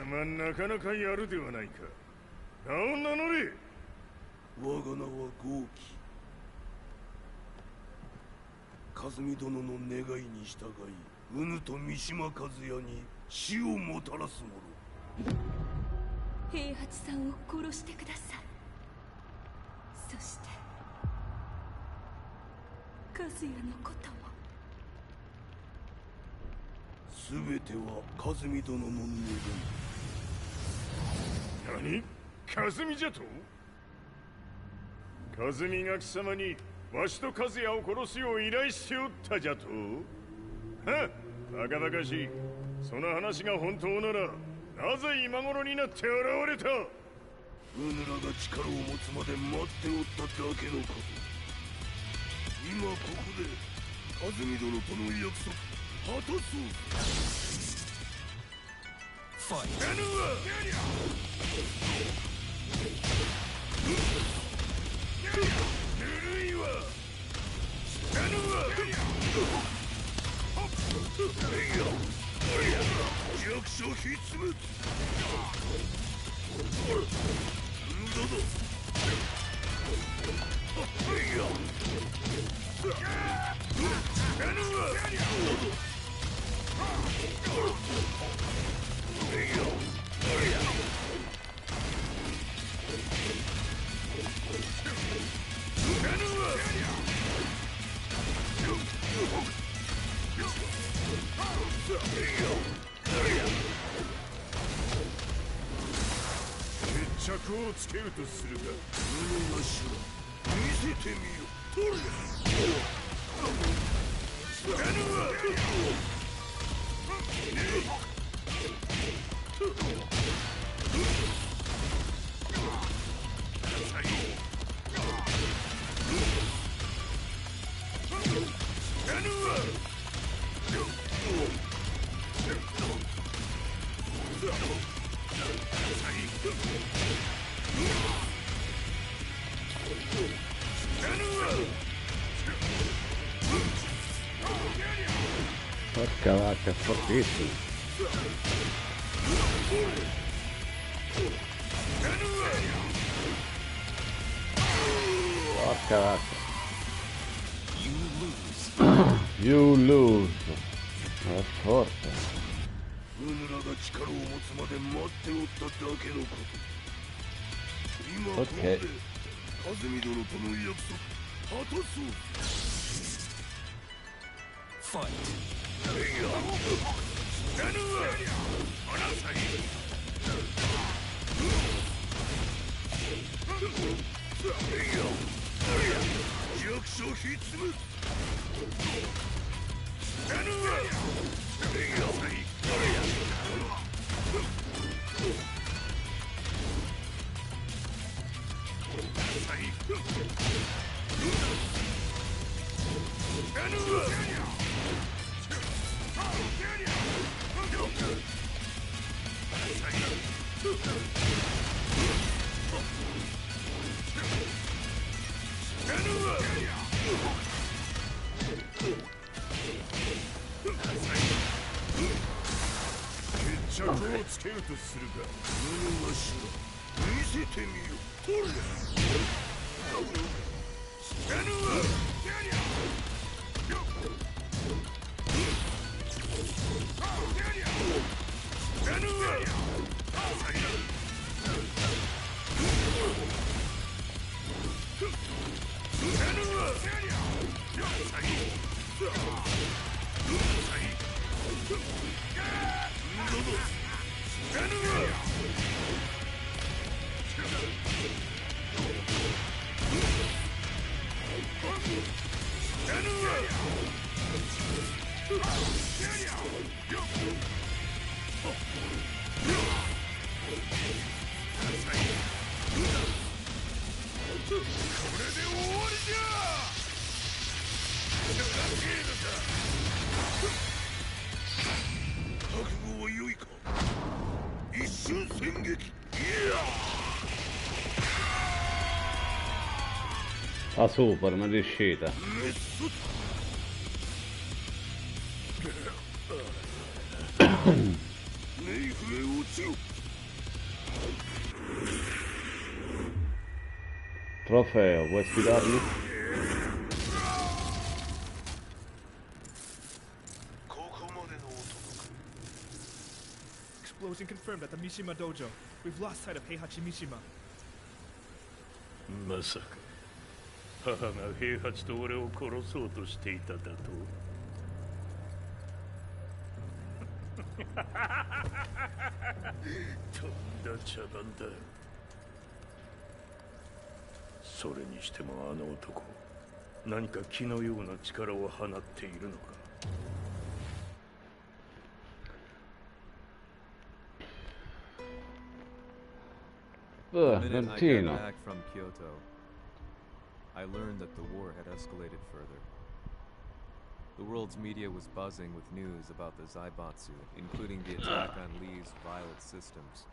E: まあなかなかやるではないか。名を名乗れ。
D: 我が名は豪輝。和美殿の願いに従い、うぬと三島和也に死をもたらす者。
B: 平八さんを殺してください。そして和也のことも。
D: すべては和美殿の願い。
E: 何？和美じゃと？和美が貴様にわしと和也を殺すよう依頼しておったじゃと？はっ、バカバカしい。その話が本当ならなぜ今頃になって現れた？うぬらが力を持つまで待っておっただけのこと。今ここで安住殿との約束果たそう。ファイト。ぬるいわ。弱小ひっつむ。無駄だ。決着をつけるとするか。無の足は見せてみよ。取る。
A: Porca vacca, è fortissimo. Porca vacca. You lose. È forte. Ok.
E: Fight.
A: Ah, super, mi è riuscita. Trofeo, vuoi sfidarli?
I: Explosion confirmed at the Mishima dojo. We've lost sight of Heihachi Mishima.
E: まさか母が平八と俺を殺そうとしていただと。とんだ茶番だ。それにしてもあの男、何か気のような力を放っているのか。
A: È
F: The minute I got
A: Trentino.
F: back from Kyoto, I learned that the war had escalated further. The world's media was buzzing with news about the Zaibatsu, including the attack on Lee's violent systems.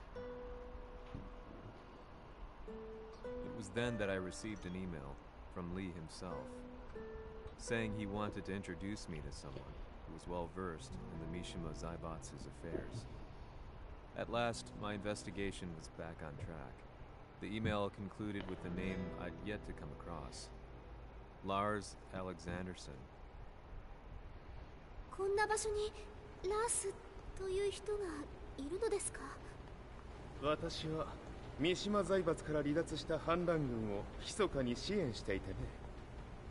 F: It was then that I received an email from Lee himself, saying he wanted to introduce me to someone who was well versed in the Mishima Zaibatsu's affairs. At last, my investigation was back on track. The email concluded with a name I'd yet to come across. Lars Alexanderson.
B: こんな場所にラースという人がいるのですか？
J: 私は三島財閥から離脱した反乱軍を密かに支援していてね。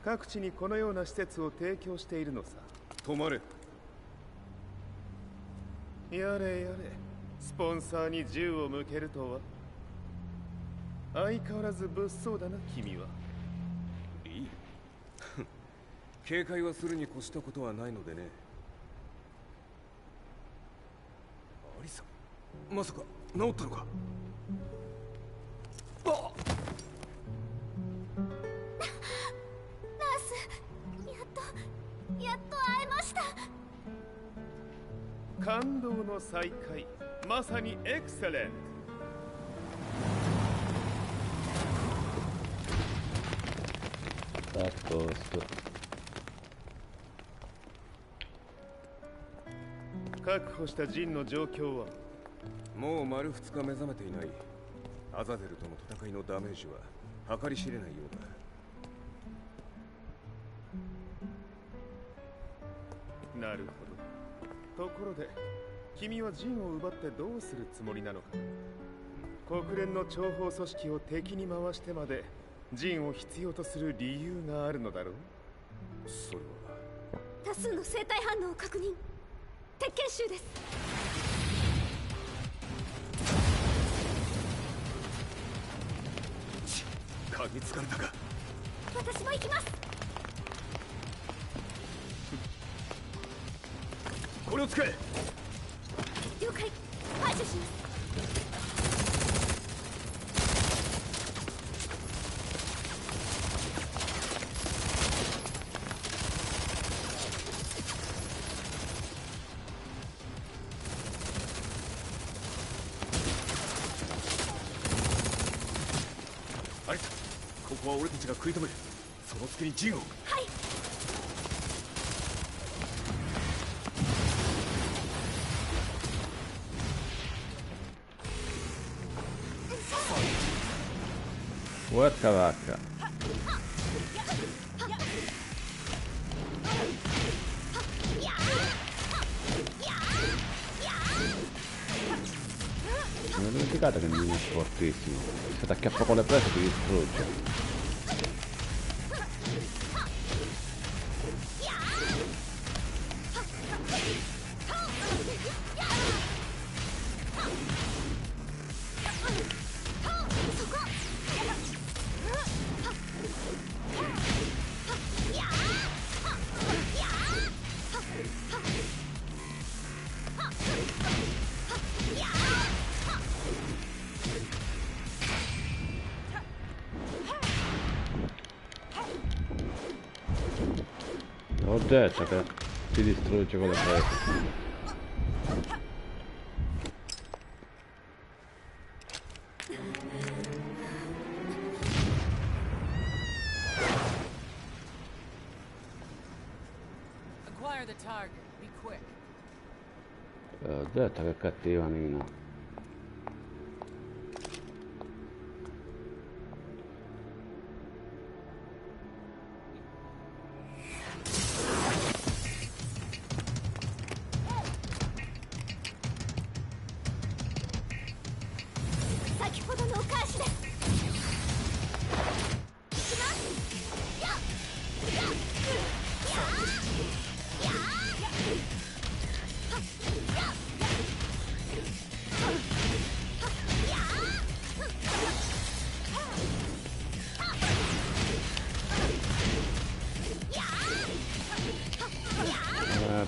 J: 各地にこのような施設を提供しているのさ。止まれ。やれやれ、スポンサーに銃を向けるとは。相変わらず物騒だな、君は。
K: リー警戒はするに越したことはないのでね。アリさん、まさか治ったのか？あっ！
B: ラース、やっと会えました。
J: 感動の再会、まさにエクセレン
A: A posto.
J: 確保したジンの状況は？
K: もう丸2日目覚めていない。アザゼルとの戦いのダメージは計り知れないよう
J: だ。なるほど。ところで、君はジンを奪ってどうするつもりなのか？国連の諜報組織を敵に回してまでジンを必要とする理由があるのだろう？
K: それは
B: 多数の生体反応を確認。鉄拳集です。
K: 嗅ぎつかれたか？
B: 私も行きます。
K: これを使え。
B: 了解。排除します。
K: アリサ、ここは俺たちが食い止める。その隙にジンを。
B: はい。
A: Porca vacca. Non ho dimenticato che non è fortissimo. Se ti acchiappa con le prese ti distrugge. Ho detto che si distrugge con le prese.
C: Acquire the target. Be quick.
A: Ho detto che cattiva Nina.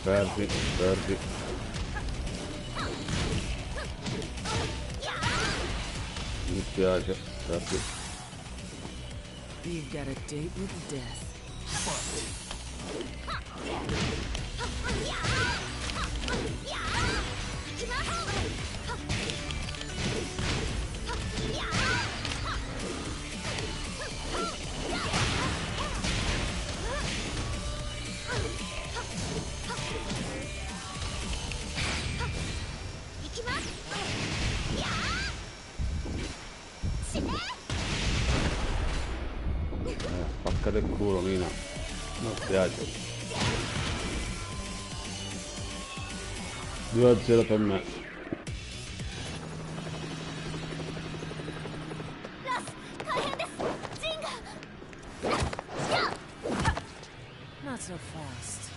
A: Perdi. spiace, grazie.
C: You've got a date with death.
A: Spaccate il culo, Mina. Non spiace. 2-0 per me.
C: Not so fast.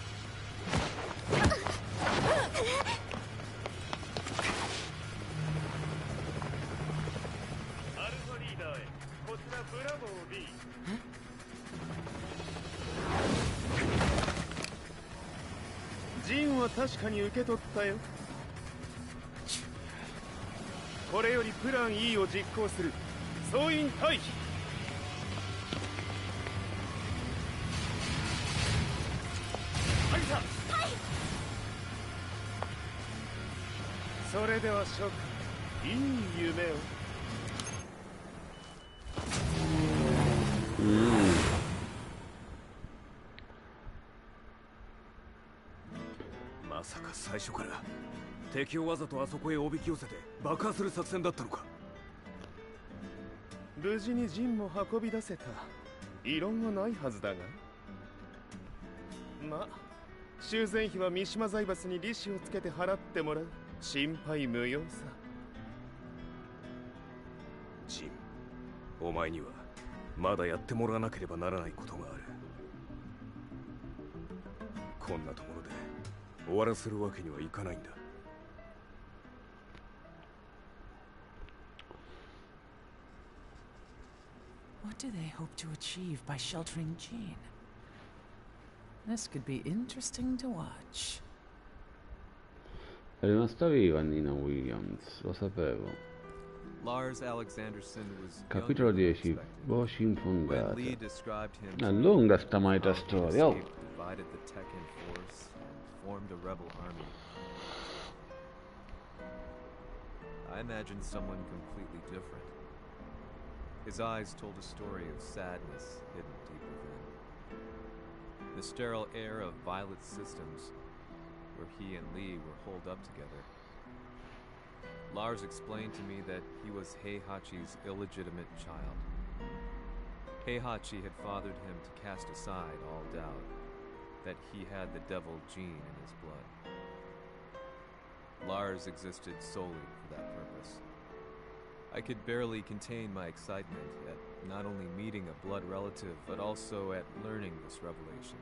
J: ジンは確かに受け取ったよ。これよりプラン E を実行する。総員退避。はいさ。はい。それでは諸君、いい夢を。
K: まさか最初から敵をわざとあそこへおびき寄せて爆破する作戦だったのか。
J: 無事にジンも運び出せた。異論はないはずだが。まあ修繕費は三島財閥に利子をつけて払ってもらう。心配無用さ。
K: ジン、お前にはまだやってもらわなければならないことがある。こんなところで終わらせるわけにはいかないんだ。
C: What do they hope to achieve by sheltering Jean? This could be interesting to watch.
A: È rimasta viva Nina Williams, lo sapevo.
F: Lars Alexanderson was
A: Capitolo 10, voci
F: when
A: infondate.
F: Lee described him
A: È lunga sta maledetta storia, oh.
F: divided the Tekken force and formed a rebel army. I imagined someone completely different. His eyes told a story of sadness hidden deep within. The sterile air of Violet's systems, where he and Lee were holed up together. Lars explained to me that he was Heihachi's illegitimate child. Heihachi had fathered him to cast aside all doubt that he had the devil gene in his blood. Lars existed solely for that purpose. I could barely contain my excitement at not only meeting a blood relative, but also at learning this revelation.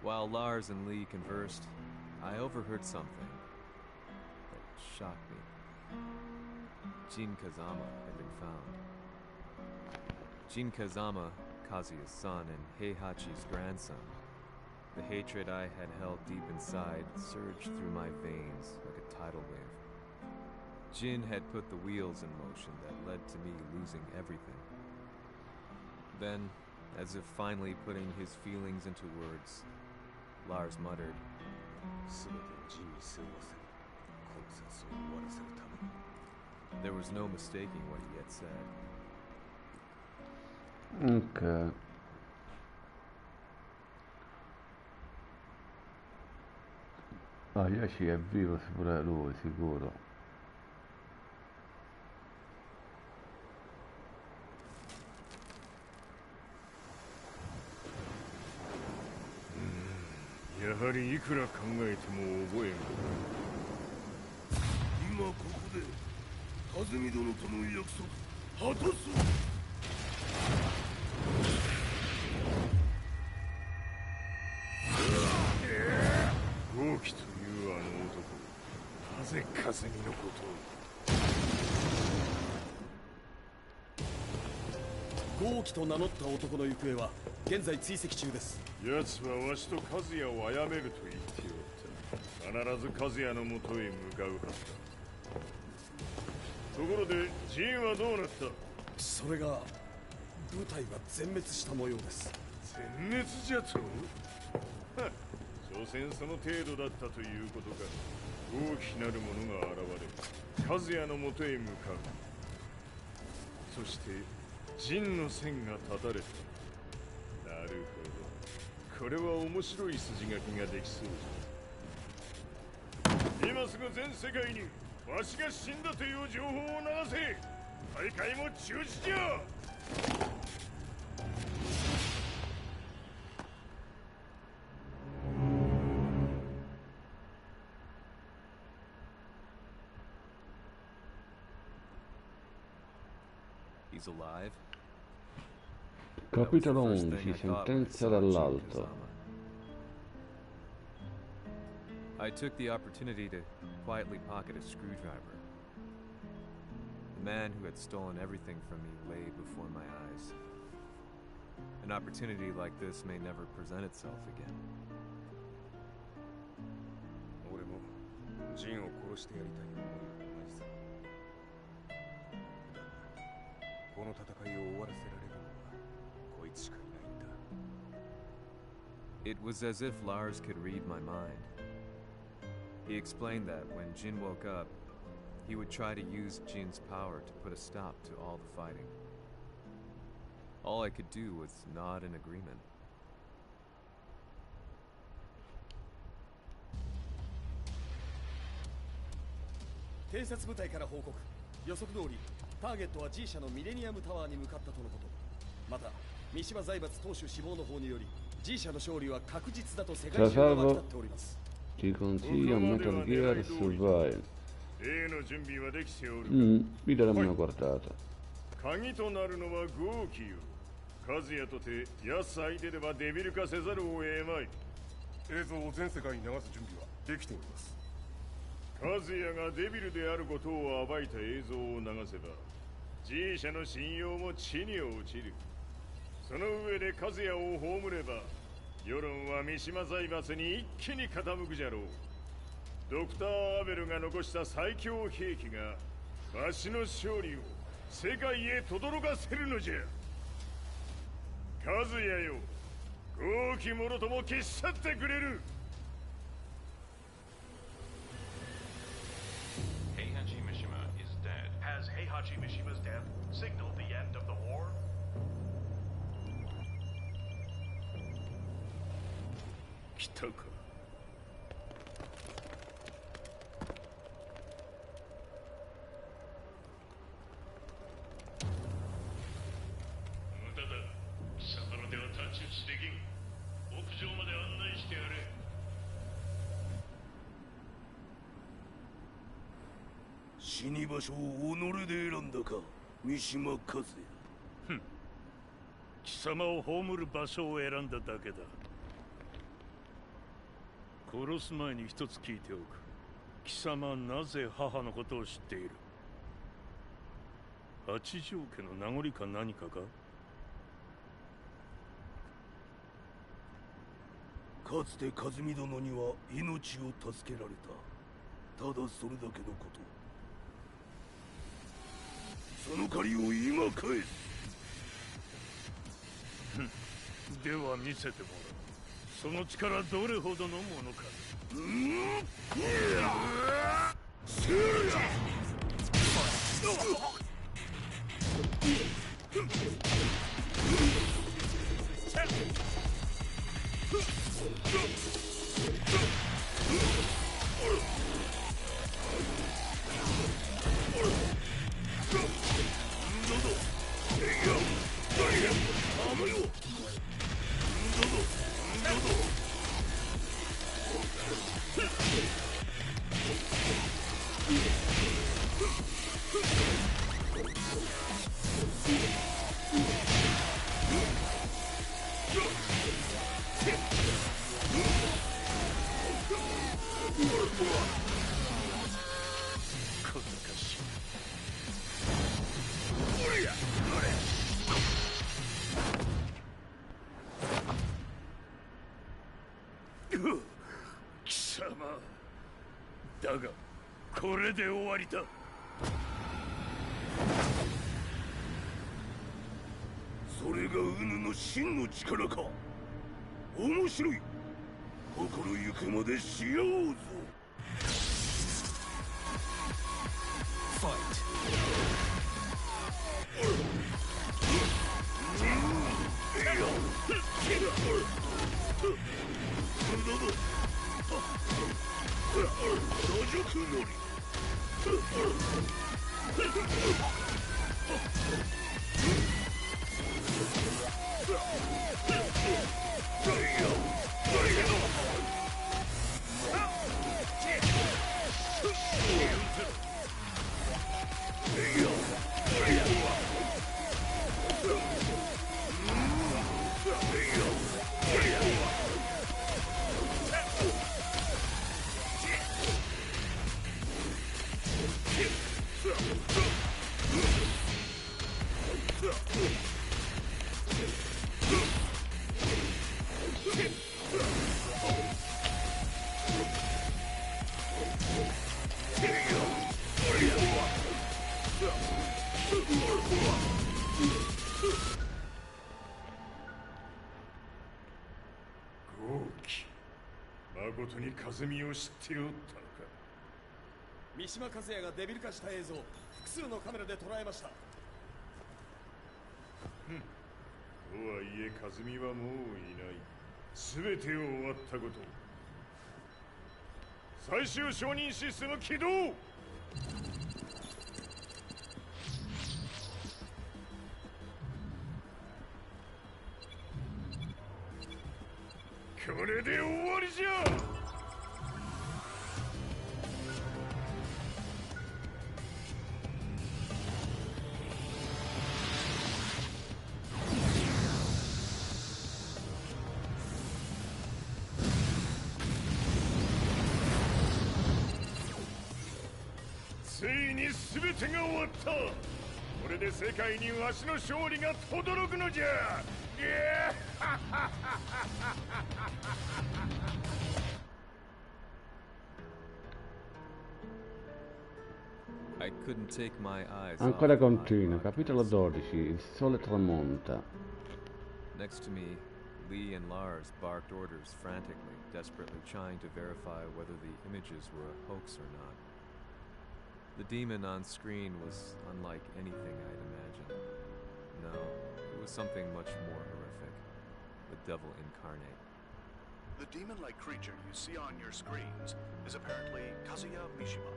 F: While Lars and Lee conversed, I overheard something that shocked me. Jin Kazama had been found. Jin Kazama, Kazuya's son and Heihachi's grandson. The hatred I had held deep inside surged through my veins like a tidal wave. Jin had put the wheels in motion that led to me losing everything. Then, as if finally putting his feelings into words, Lars muttered, there was no mistaking what he had said.
A: Ok. Yoshi è vivo pure lui, sicuro.
E: Yahari ikura kangaete mo oboe nga. Ima koko de Kazumi dono to no yakusoku hatasu. 豪輝というあの男、なぜ風見のことを。
D: 豪輝と名乗った男の行方は現在追跡中です。
E: 奴はわしと和也を殺めると言っておった。必ず和也のもとへ向かうはずだ。ところでジンはどうなった？
D: それが部隊が全滅した模様です。
E: 全滅じゃと？はっ、所詮その程度だったということか。大きなるものが現れ、和也のもとへ向かう。そして陣の線が断たれた。なるほど、これは面白い筋書きができそうじゃ。今すぐ全世界にわしが死んだという情報を流せ。大会も中止じゃ。
F: He's alive.
A: Capitolo 11. Sentenza dall'alto.
F: I took the opportunity to quietly pocket a screwdriver. The man who had stolen everything from me lay before my eyes. An opportunity like this may never present itself again.
K: 俺もジンを殺してやりたい思いは同じさ。この戦いを終わらせられるのはこいつしかいないんだ。
F: It was as if Lars could read my mind. He explained that when Jin woke up, he would try to use Jin's power to put a stop to all the fighting. All I could do was nod in agreement.
D: 偵察部隊から報告。予測通りターゲットは G 社のミレニアムタワーに向かったとのこと。また三島財閥当主死亡の方により G 社の勝利は確実だと世界中が沸き立っております。
A: Ti consiglio Metal Gear Survive.
E: 例の準備はできておる。
A: vi daremo una guardata.
E: 鍵となるのは豪気よ。和也とて安相手ではデビル化せざるを得まい。
D: 映像を全世界に流す準備はできております。
E: 和也がデビルであることを暴いた映像を流せば G 社の信用も地に落ちる。その上で和也を葬れば世論は三島財閥に一気に傾くじゃろう。ドクター・アベルが残した最強兵器がわしの勝利を世界へ轟かせるのじゃ。和也よ、豪気者とも消し去ってくれる。
H: Heihachi Mishima is dead.
L: Has Heihachi Mishima's death signaled the end of the war?
E: 来たか。
L: 無駄だ。貴様の手は太刀打ちできん。屋上まで案内してやれ。
M: 死に場所を己で選んだか、三島和也。
L: 貴様を葬る場所を選んだだけだ。殺す前に一つ聞いておく。貴様なぜ母のことを知っている？八条家の名残か何かか？
M: かつて和美殿には命を助けられた。ただそれだけのこと。その借りを今返す。
L: では見せてもらう。その力どれほどのものか。貴様だがこれで終わりだ。
M: それがウヌの真の力か。面白い。心ゆくまでしようぞ。ファイト。
E: 誠に霞を知っておったのか。
D: 三島和也がデビル化した映像、複数のカメラで捉えました。と
E: はいえ霞はもういない。全てを終わったこと。最終承認システム起動。これで終わりじゃ。ついに全てが終わった。これで世界にわしの勝利が轟くのじゃ。
F: I couldn't take my eyes
A: Ancora
F: off
A: continua,
F: my
A: capitolo
F: podcast.
A: 12, il sole tramonta.
F: Next to me, Lee and Lars barked orders frantically, desperately trying to verify whether the images were a hoax or not. The demon on screen was unlike anything I'd imagined. No, it was something much more horrific. The devil incarnate.
N: The demon-like creature you see on your screens is apparently Kazuya Mishima,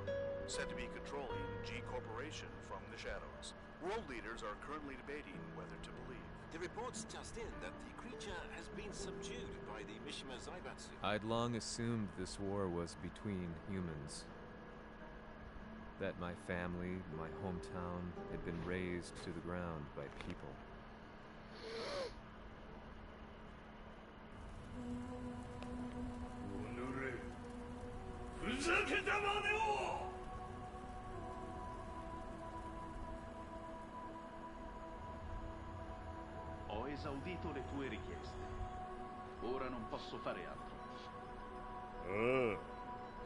N: said to be controlling G Corporation from the shadows. World leaders are currently debating whether to believe.
O: The reports just in that the creature has been subdued by the Mishima Zaibatsu.
F: I'd long assumed this war was between humans. That my family, my hometown, had been razed to the ground by people.
P: Ho esaudito le tue richieste. Ora non posso fare altro.
E: ああ、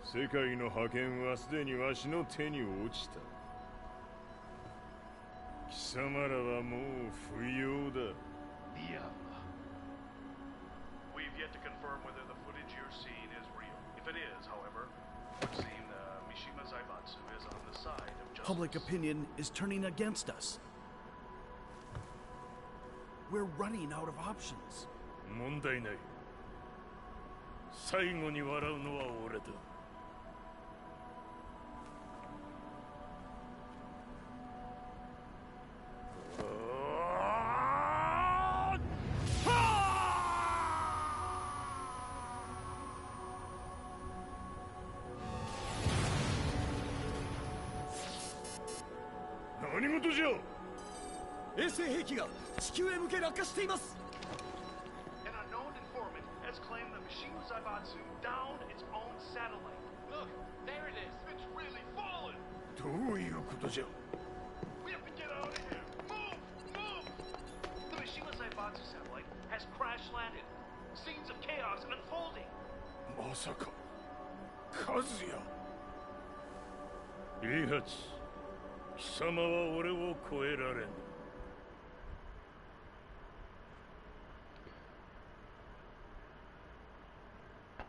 E: 世界の覇権はすでにわしの手に落ちた。貴様らはもう不要だ。
Q: We've yet to confirm whether the footage you're seeing is real. If it is, however, it would seem Mishima Zaibatsu is on the side of justice.
I: Public opinion is turning against us. We're running out of options.
L: 問題ない。最後に笑うのは俺だ。
E: 何事じゃ。
D: 衛星兵器が地球へ向け落下しています。
Q: An unknown informant has claimed the Mishima Zaibatsu downed its own satellite. Look, there it is. It's really fallen.
E: どういうことじゃ。
Q: We have to get out of here. Move! Move! The Mishima Zaibatsu satellite has crash landed. Scenes of chaos unfolding.
E: まさか、カズヤ。
L: いいはず。貴様は俺を超えられん。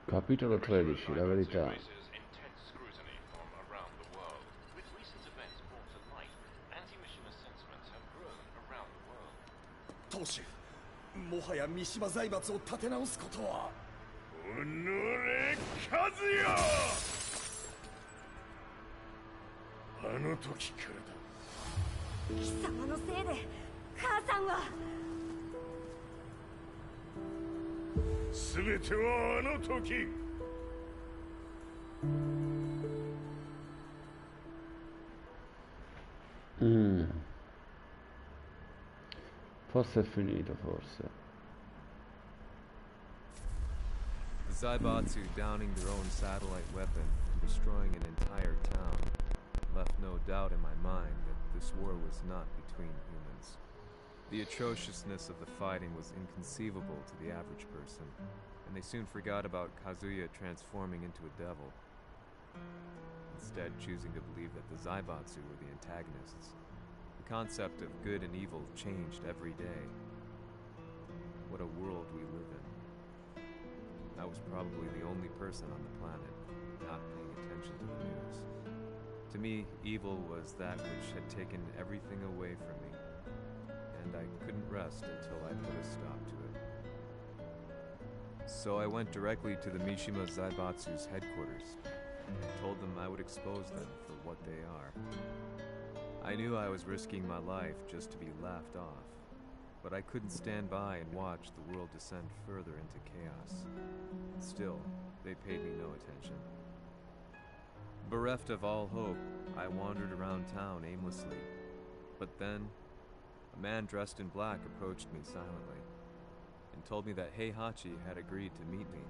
A: Capitolo 13, la verità.
Q: With recent events brought to light, anti-Mishima sentiments have grown around the world.
D: 当主、もはや三島財閥を立て直すことは。
E: おのれ、和也！あの時からだ。
B: 貴様のせいで母さんは。
E: 全てはあの時。
A: Forse è finito, forse.
F: The Zaibatsu downing their own satellite weapon and destroying an entire town left no doubt in my mind that this war was not between humans. The atrociousness of the fighting was inconceivable to the average person, and they soon forgot about Kazuya transforming into a devil, instead choosing to believe that the Zaibatsu were the antagonists. The concept of good and evil changed every day. What a world we live in. I was probably the only person on the planet not paying attention to the news. To me, evil was that which had taken everything away from me, and I couldn't rest until I put a stop to it. So I went directly to the Mishima Zaibatsu's headquarters and told them I would expose them for what they are. I knew I was risking my life just to be laughed off, but I couldn't stand by and watch the world descend further into chaos. Still, they paid me no attention. Bereft of all hope, I wandered around town aimlessly. But then, a man dressed in black approached me silently and told me that Heihachi had agreed to meet me.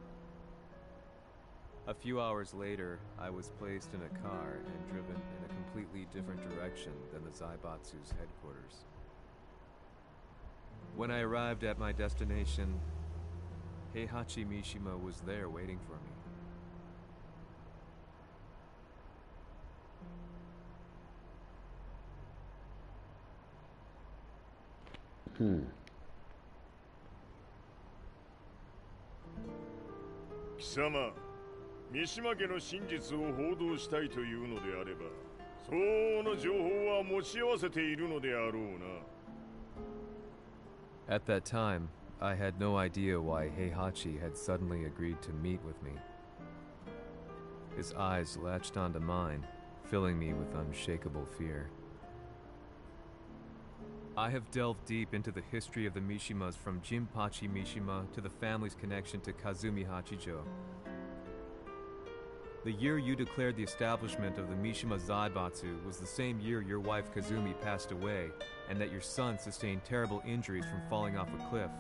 F: A few hours later, I was placed in a car and driven in a completely different direction than the Zaibatsu's headquarters. When I arrived at my destination, Heihachi Mishima was there waiting for me.
E: Kisama, 三島家の真実を報道したいというのであれば、相応の情報は持ち合わせているのであろうな。
F: At that time, I had no idea why Heihachi had suddenly agreed to meet with me. His eyes latched onto mine, filling me with unshakable fear. I have delved deep into the history of the Mishimas from Jinpachi Mishima to the family's connection to Kazumi Hachijo. The year you declared the establishment of the Mishima Zaibatsu was the same year your wife Kazumi passed away, and that your son sustained terrible injuries from falling off a cliff.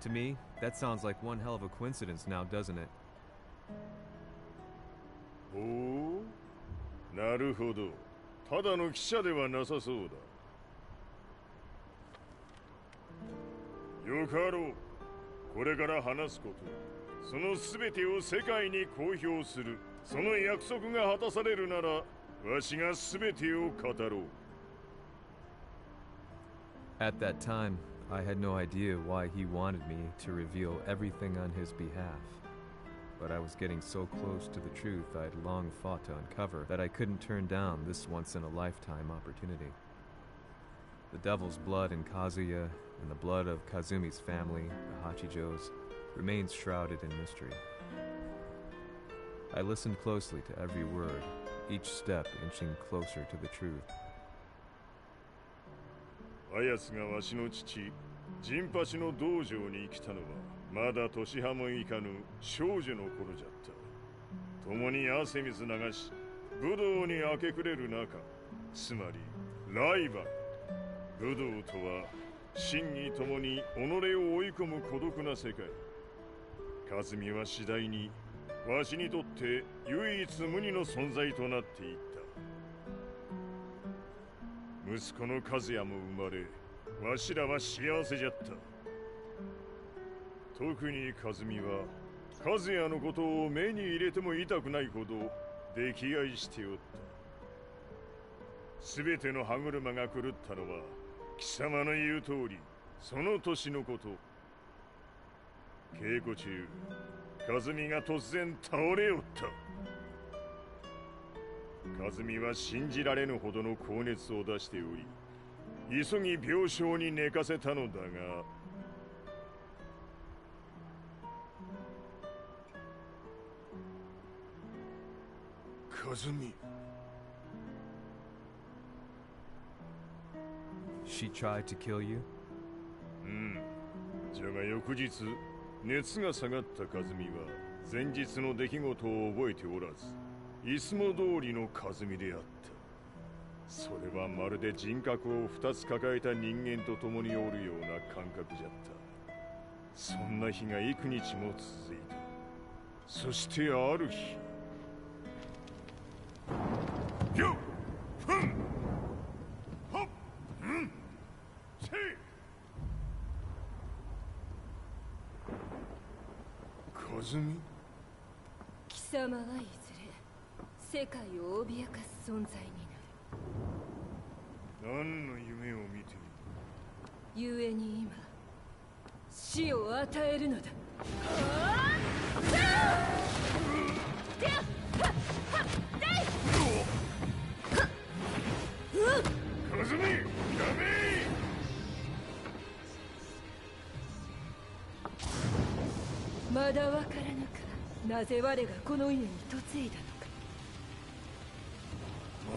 F: To me, that sounds like one hell of a coincidence now, doesn't it?
E: Oh? なるほど。ただの記者ではなさそうだ。よかろう。これから話すこと、そのすべてを世界に公表する。その約束が果たされるなら、わしがすべてを語ろう。
F: At that time, I had no idea why he wanted me to reveal everything on his behalf. But I was getting so close to the truth I'd long fought to uncover that I couldn't turn down this once-in-a-lifetime opportunity. The devil's blood in Kazuya and the blood of Kazumi's family, the Hachijos, remains shrouded in mystery. I listened closely to every word, each step inching closer to the truth.
E: あやつがわしの父、ジンパチの道場に来たのは、まだ年端もいかぬ少女の頃じゃった。共に汗水流し、武道に明け暮れる中、つまりライバル。武道とは、真に共に己を追い込む孤独な世界。和美は次第に、わしにとって唯一無二の存在となっていった。息子の和也も生まれ、わしらは幸せじゃった。特に和美は、和也のことを目に入れても痛くないほど、溺愛しておった。すべての歯車が狂ったのは貴様の言う通りその年のこと。稽古中和美が突然倒れよった。和美は信じられぬほどの高熱を出しており、急ぎ病床に寝かせたのだが、和美。
F: She tried to kill you?
E: じゃが翌日熱が下がった和美は前日の出来事を覚えておらず、いつも通りの和美であった。それはまるで人格を2つ抱えた人間と共におるような感覚じゃった。そんな日が幾日も続いた。そしてある日、よっふんほっんせい。和美。
R: 貴様はいずれ世界を脅かす存在になる。
E: 何の夢を見ている。
R: 故に今死を与えるのだ。
E: 和美、やめ。
R: まだわからぬか、なぜ我がこの家に嫁いだのか。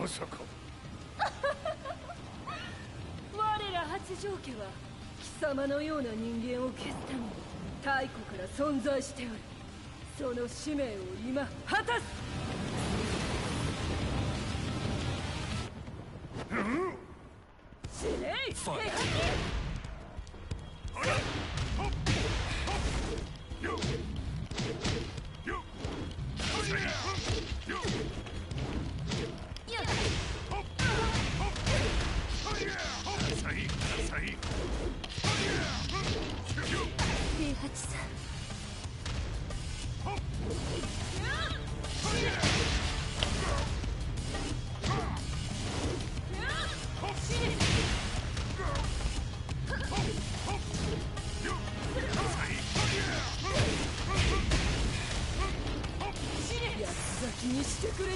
E: まさか
R: 我ら八丈家は貴様のような人間を消すために太古から存在しておる。その使命を今果たす。司令手書き。平八さん。安咲きにしてくれる。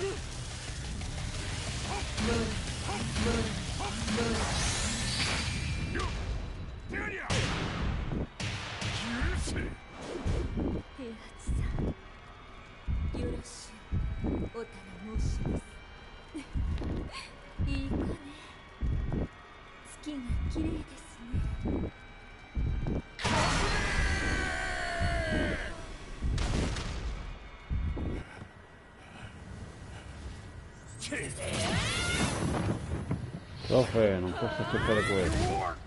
R: 平八さん、よろしゅうお頼申します。いいかね。月が綺麗ですね。
A: Profe, non posso accettare questo.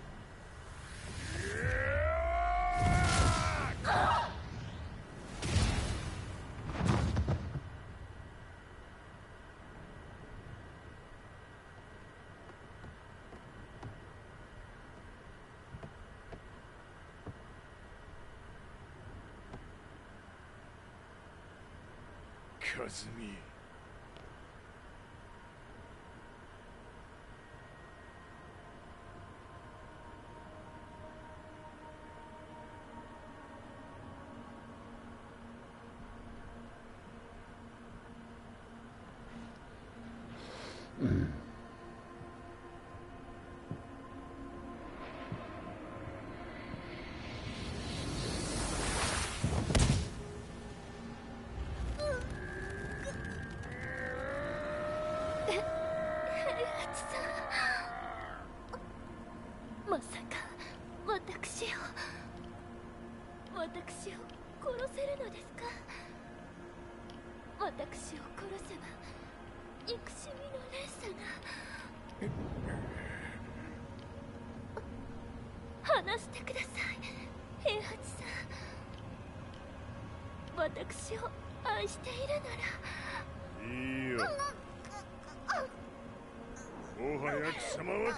E: Kazumi.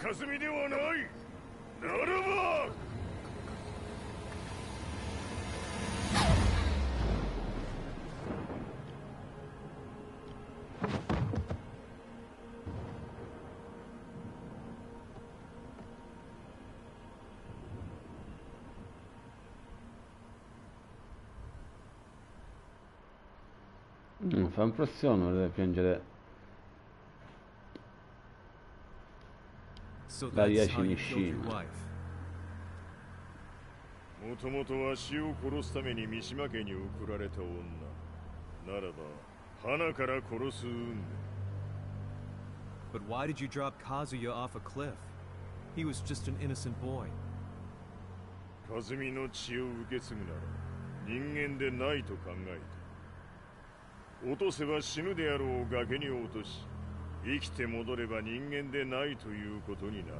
E: Kazumi ではない。ならば
A: fa impressione vedere piangere Daiyachi Mishima.
E: もともとわしを殺すために三島家に送られた女ならば花から殺す運命
F: But why did you drop Kazuya off a cliff? He was just an innocent boy.
E: 和美の血を受け継ぐなら人間でないと考えた。落とせば死ぬであろう崖に落とし生きて戻れば人間でないということになる。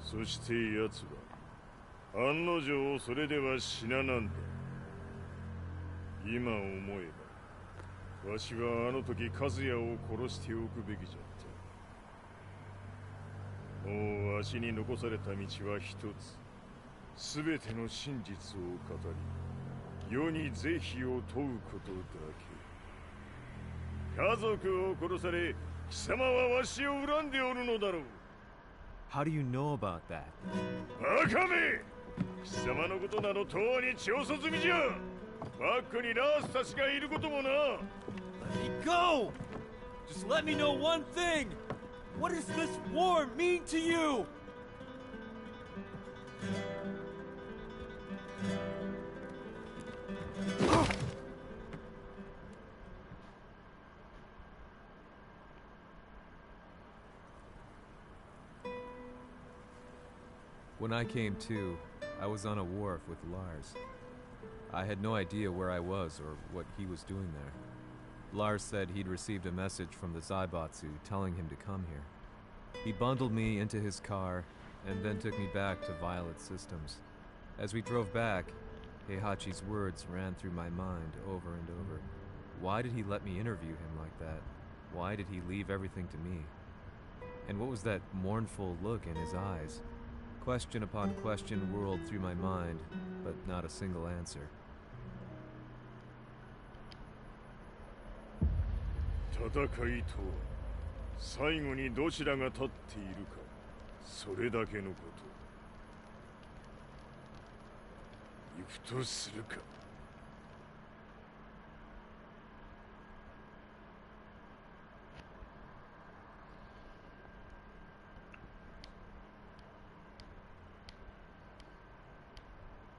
E: そして奴は案の定それでは死ななんだ。今思えばわしはあの時和也を殺しておくべきじゃった。もうわしに残された道は一つ。すべての真実を語り世に是非を問うことだけ。家族を殺され貴様はわしを恨んでおるのだろう。
F: How do you know about that?
E: バカめ！貴様のことなどとうに調査済みじゃ。バックにラースたちがいることもな。
S: Let me go! Just let me know one thing! What does this war mean to you?
F: When I came to, I was on a wharf with Lars. I had no idea where I was or what he was doing there. Lars said he'd received a message from the Zaibatsu telling him to come here. He bundled me into his car and then took me back to Violet Systems. As we drove back, Heihachi's words ran through my mind over and over. Why did he let me interview him like that? Why did he leave everything to me? And what was that mournful look in his eyes? Question upon question whirled through my mind, but not a single answer.
E: 戦いとは最後にどちらが立っているか、それだけのこと。行くとするか。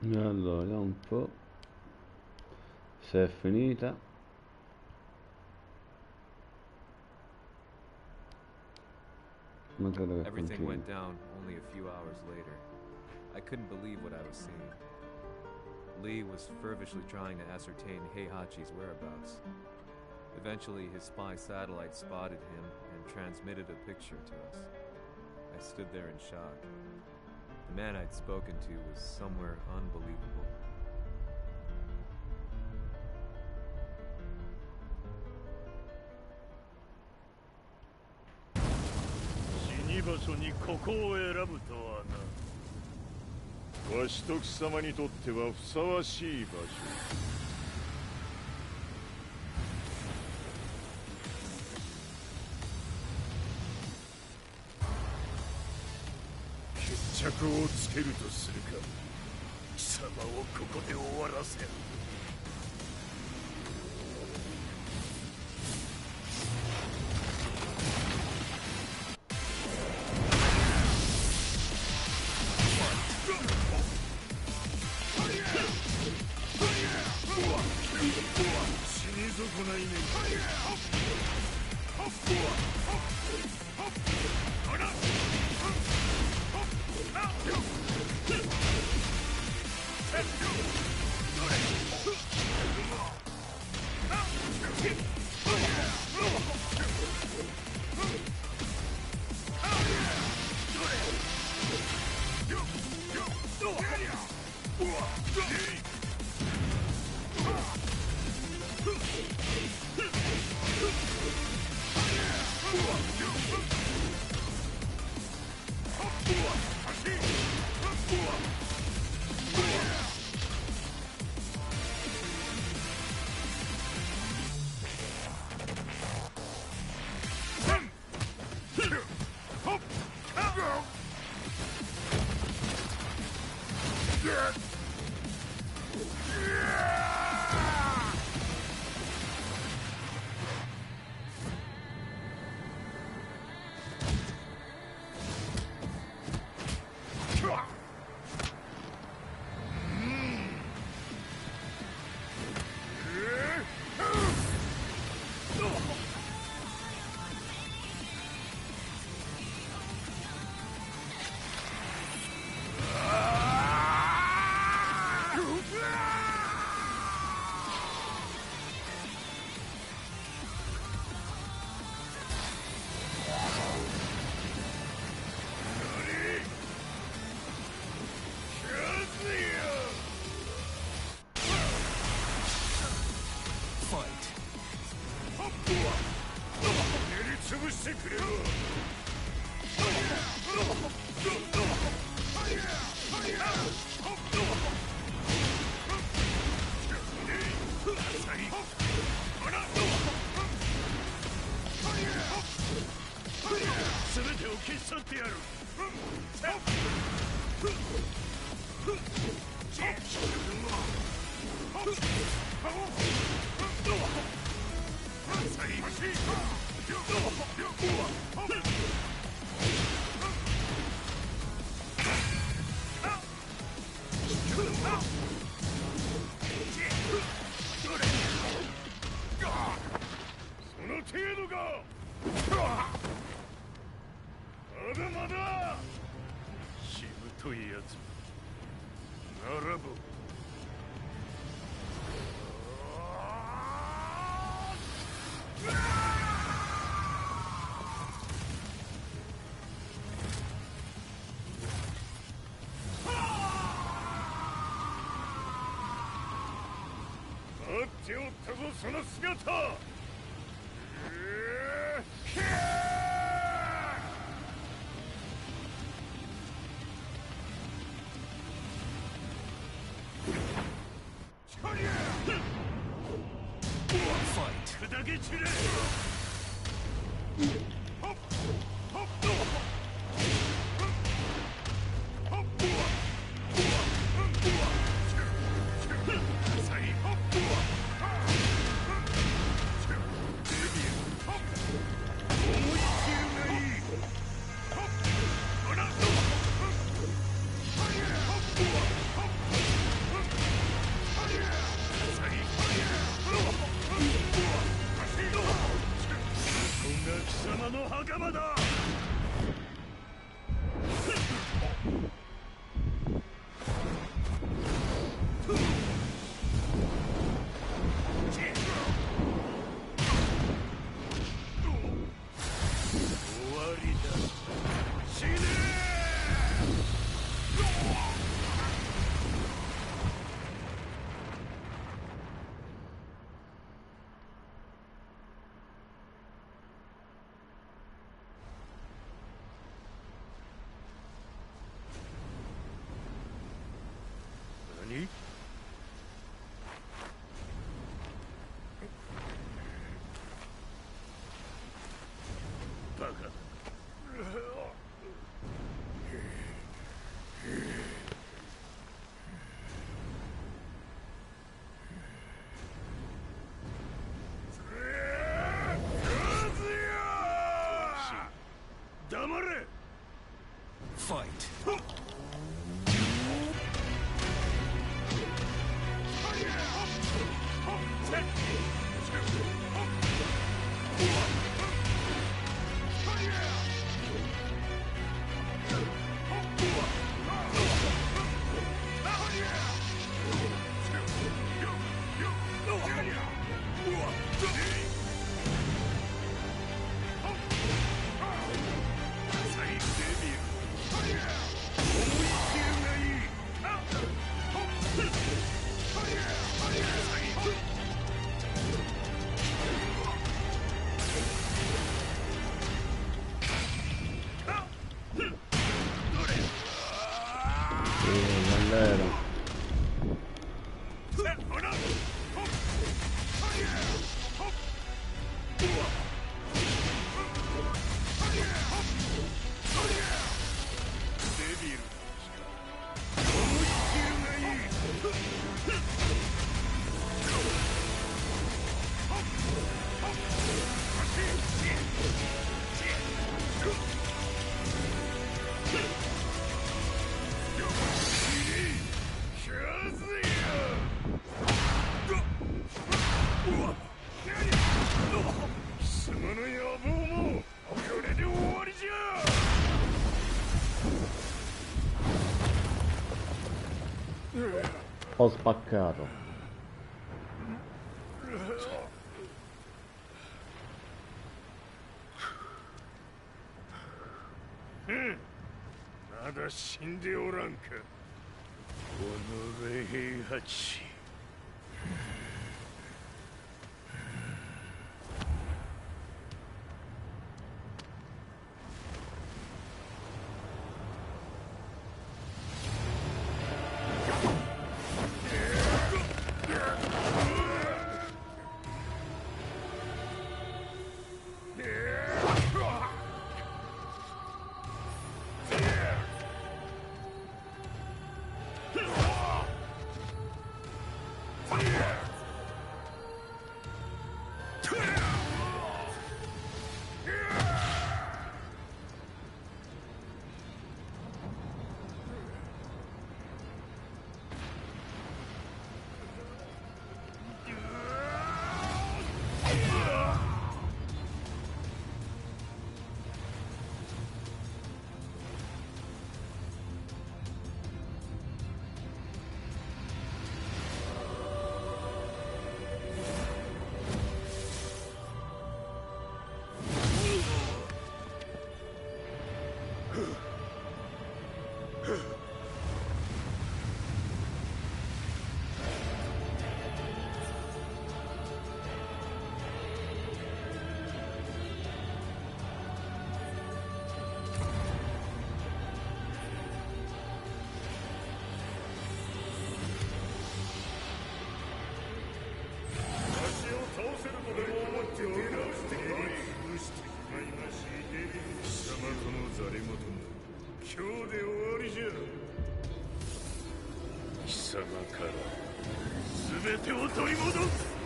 A: Allora, vediamo un po' se è finita.
F: Everything went down only a few hours later. I couldn't believe what I was seeing. Lee was feverishly trying to ascertain Heihachi's whereabouts. Eventually, his spy satellite spotted him and transmitted a picture to us. I stood there in shock. The man I'd spoken to was somewhere unbelievable.
E: Wa shi to kisama ni totte wa fusawashii basho. Ketchakuをつけるとするか。貴様をここで終わらせる。
M: り潰してくれるわ。全てを消し去ってやる。その程度か。まだまだ。しぶといやつ。ならば待っておったぞ、その姿。砕け散れ。貴様の袴だ。終わりだ。死ね何？バカだ。黙れ。ファイト。
A: Ho spaccato.
M: Nada 死んでおらんか。己平八。 。
L: 様から全てを取り戻す。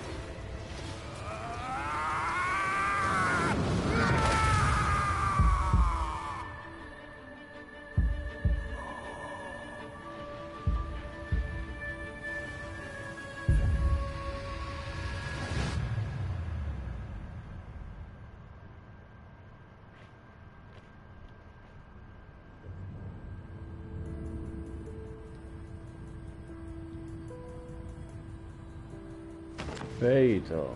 A: Feito.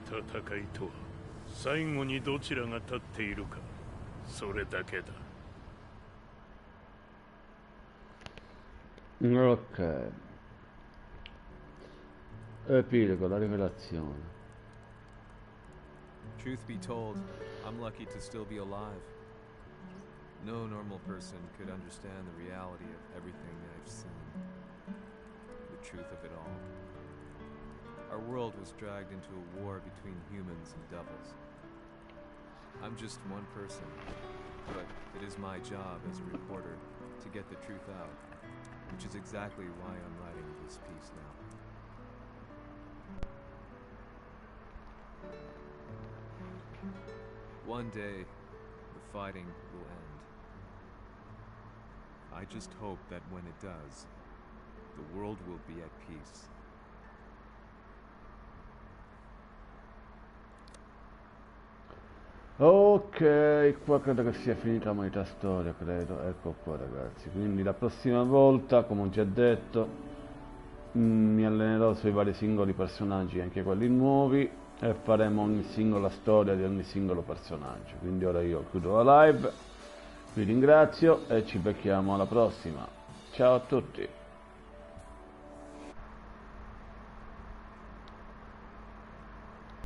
L: 戦いとは最後にどちらが立っているか、それだけだ。
A: Ok. Epilogo, la rivelazione.
F: Truth be told, I'm lucky to still be alive. No normal person could understand the reality of everything I've seen. The truth of it all. Our world was dragged into a war between humans and devils. I'm just one person, but it is my job as a reporter to get the truth out, which is exactly why I'm writing this piece now. One day, the fighting will end. I just hope that when it does, the world will be at peace.
A: Ok, qua credo che sia finita la metà storia, credo. Ecco qua ragazzi, quindi la prossima volta, come ho già detto, mi allenerò sui vari singoli personaggi, anche quelli nuovi, e faremo ogni singola storia di ogni singolo personaggio. Quindi ora io chiudo la live, vi ringrazio e ci becchiamo alla prossima. Ciao a tutti!